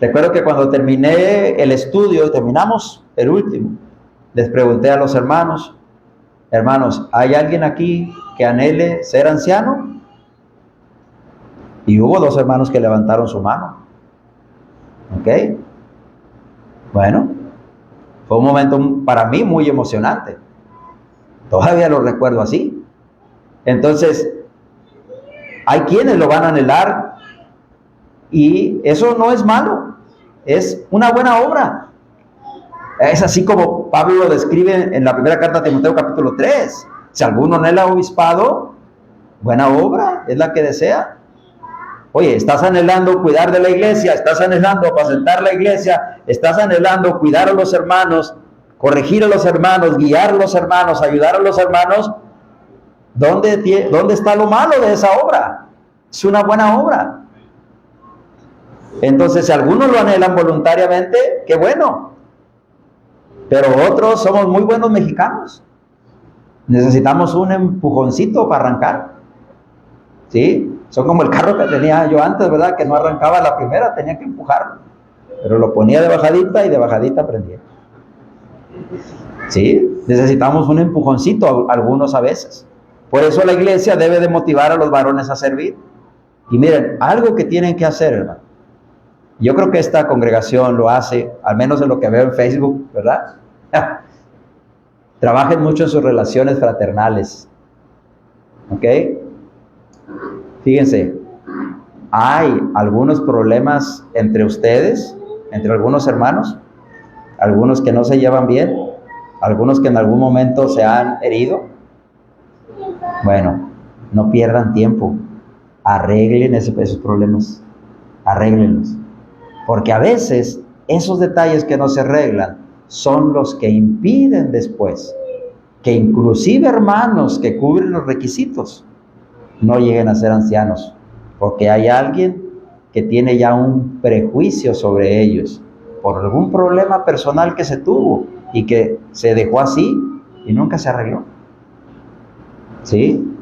recuerdo que cuando terminé el estudio, terminamos el último, les pregunté a los hermanos: hermanos, ¿hay alguien aquí que anhele ser anciano? Y hubo 2 hermanos que levantaron su mano. ¿Ok? Bueno, fue un momento para mí muy emocionante. Todavía lo recuerdo así. Entonces, hay quienes lo van a anhelar y eso no es malo, es una buena obra. Es así como Pablo lo describe en la primera carta a Timoteo capítulo 3. Si alguno anhela obispado, buena obra es la que desea. Oye, estás anhelando cuidar de la iglesia, estás anhelando apacentar la iglesia, estás anhelando cuidar a los hermanos, corregir a los hermanos, guiar a los hermanos, ayudar a los hermanos. ¿Dónde está lo malo de esa obra? Es una buena obra. Entonces, si algunos lo anhelan voluntariamente, qué bueno. Pero otros somos muy buenos mexicanos. Necesitamos un empujoncito para arrancar. ¿Sí? Son como el carro que tenía yo antes, ¿verdad? Que no arrancaba la primera, tenía que empujarlo. Pero lo ponía de bajadita y de bajadita prendía. ¿Sí? Necesitamos un empujoncito algunos a veces. Por eso la iglesia debe de motivar a los varones a servir. Y miren, algo que tienen que hacer, hermano. Yo creo que esta congregación lo hace, al menos en lo que veo en Facebook, ¿verdad? Trabajen mucho en sus relaciones fraternales. ¿Ok? Fíjense, hay algunos problemas entre ustedes, entre algunos hermanos, algunos que no se llevan bien, algunos que en algún momento se han herido. Bueno, no pierdan tiempo, arreglen esos problemas, arréglenlos, porque a veces esos detalles que no se arreglan son los que impiden después que inclusive hermanos que cubren los requisitos no lleguen a ser ancianos, porque hay alguien que tiene ya un prejuicio sobre ellos por algún problema personal que se tuvo y que se dejó así y nunca se arregló. ¿Sí?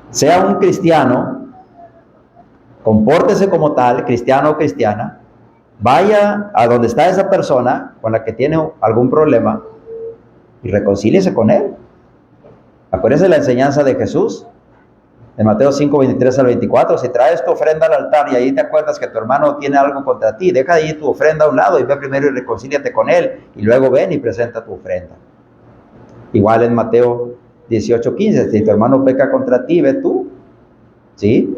Sea un cristiano, compórtese como tal, cristiano o cristiana, vaya a donde está esa persona con la que tiene algún problema y reconcíliese con él. Acuérdense la enseñanza de Jesús en Mateo 5, 23 al 24. Si traes tu ofrenda al altar y ahí te acuerdas que tu hermano tiene algo contra ti, deja ahí tu ofrenda a un lado y ve primero y reconcíliate con él, y luego ven y presenta tu ofrenda. Igual en Mateo 18, 15, si tu hermano peca contra ti, ve tú. ¿Sí?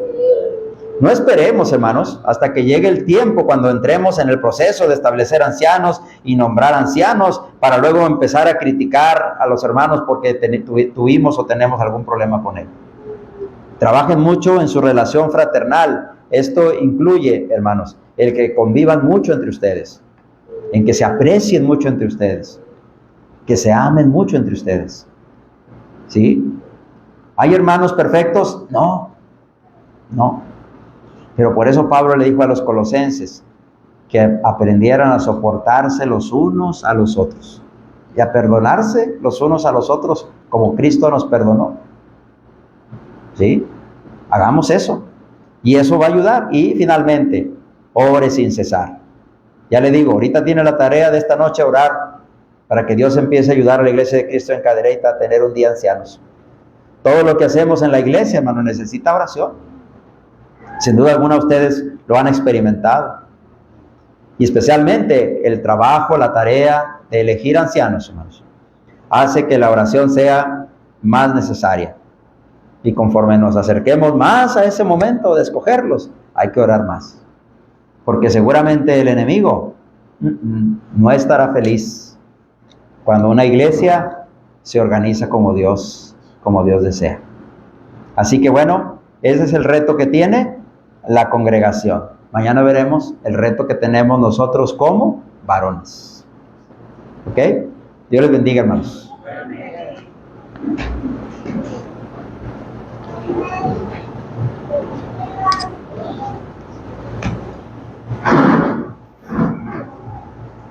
No esperemos, hermanos, hasta que llegue el tiempo cuando entremos en el proceso de establecer ancianos y nombrar ancianos, para luego empezar a criticar a los hermanos porque tuvimos o tenemos algún problema con él. Trabajen mucho en su relación fraternal. Esto incluye, hermanos, el que convivan mucho entre ustedes, en que se aprecien mucho entre ustedes, que se amen mucho entre ustedes. ¿Sí? ¿Hay hermanos perfectos? No. Pero por eso Pablo le dijo a los colosenses que aprendieran a soportarse los unos a los otros y a perdonarse los unos a los otros como Cristo nos perdonó. ¿Sí? Hagamos eso. Y eso va a ayudar. Y finalmente, ore sin cesar. Ya le digo, ahorita tiene la tarea de esta noche orar para que Dios empiece a ayudar a la iglesia de Cristo en Cadereyta a tener un día ancianos. Todo lo que hacemos en la iglesia, hermano, necesita oración. Sin duda alguna ustedes lo han experimentado. Y especialmente el trabajo, la tarea de elegir ancianos, hermanos, hace que la oración sea más necesaria. Y conforme nos acerquemos más a ese momento de escogerlos, hay que orar más. Porque seguramente el enemigo no estará feliz cuando una iglesia se organiza como Dios desea. Así que bueno, ese es el reto que tiene la congregación. Mañana veremos el reto que tenemos nosotros como varones. ¿Ok? Dios les bendiga, hermanos.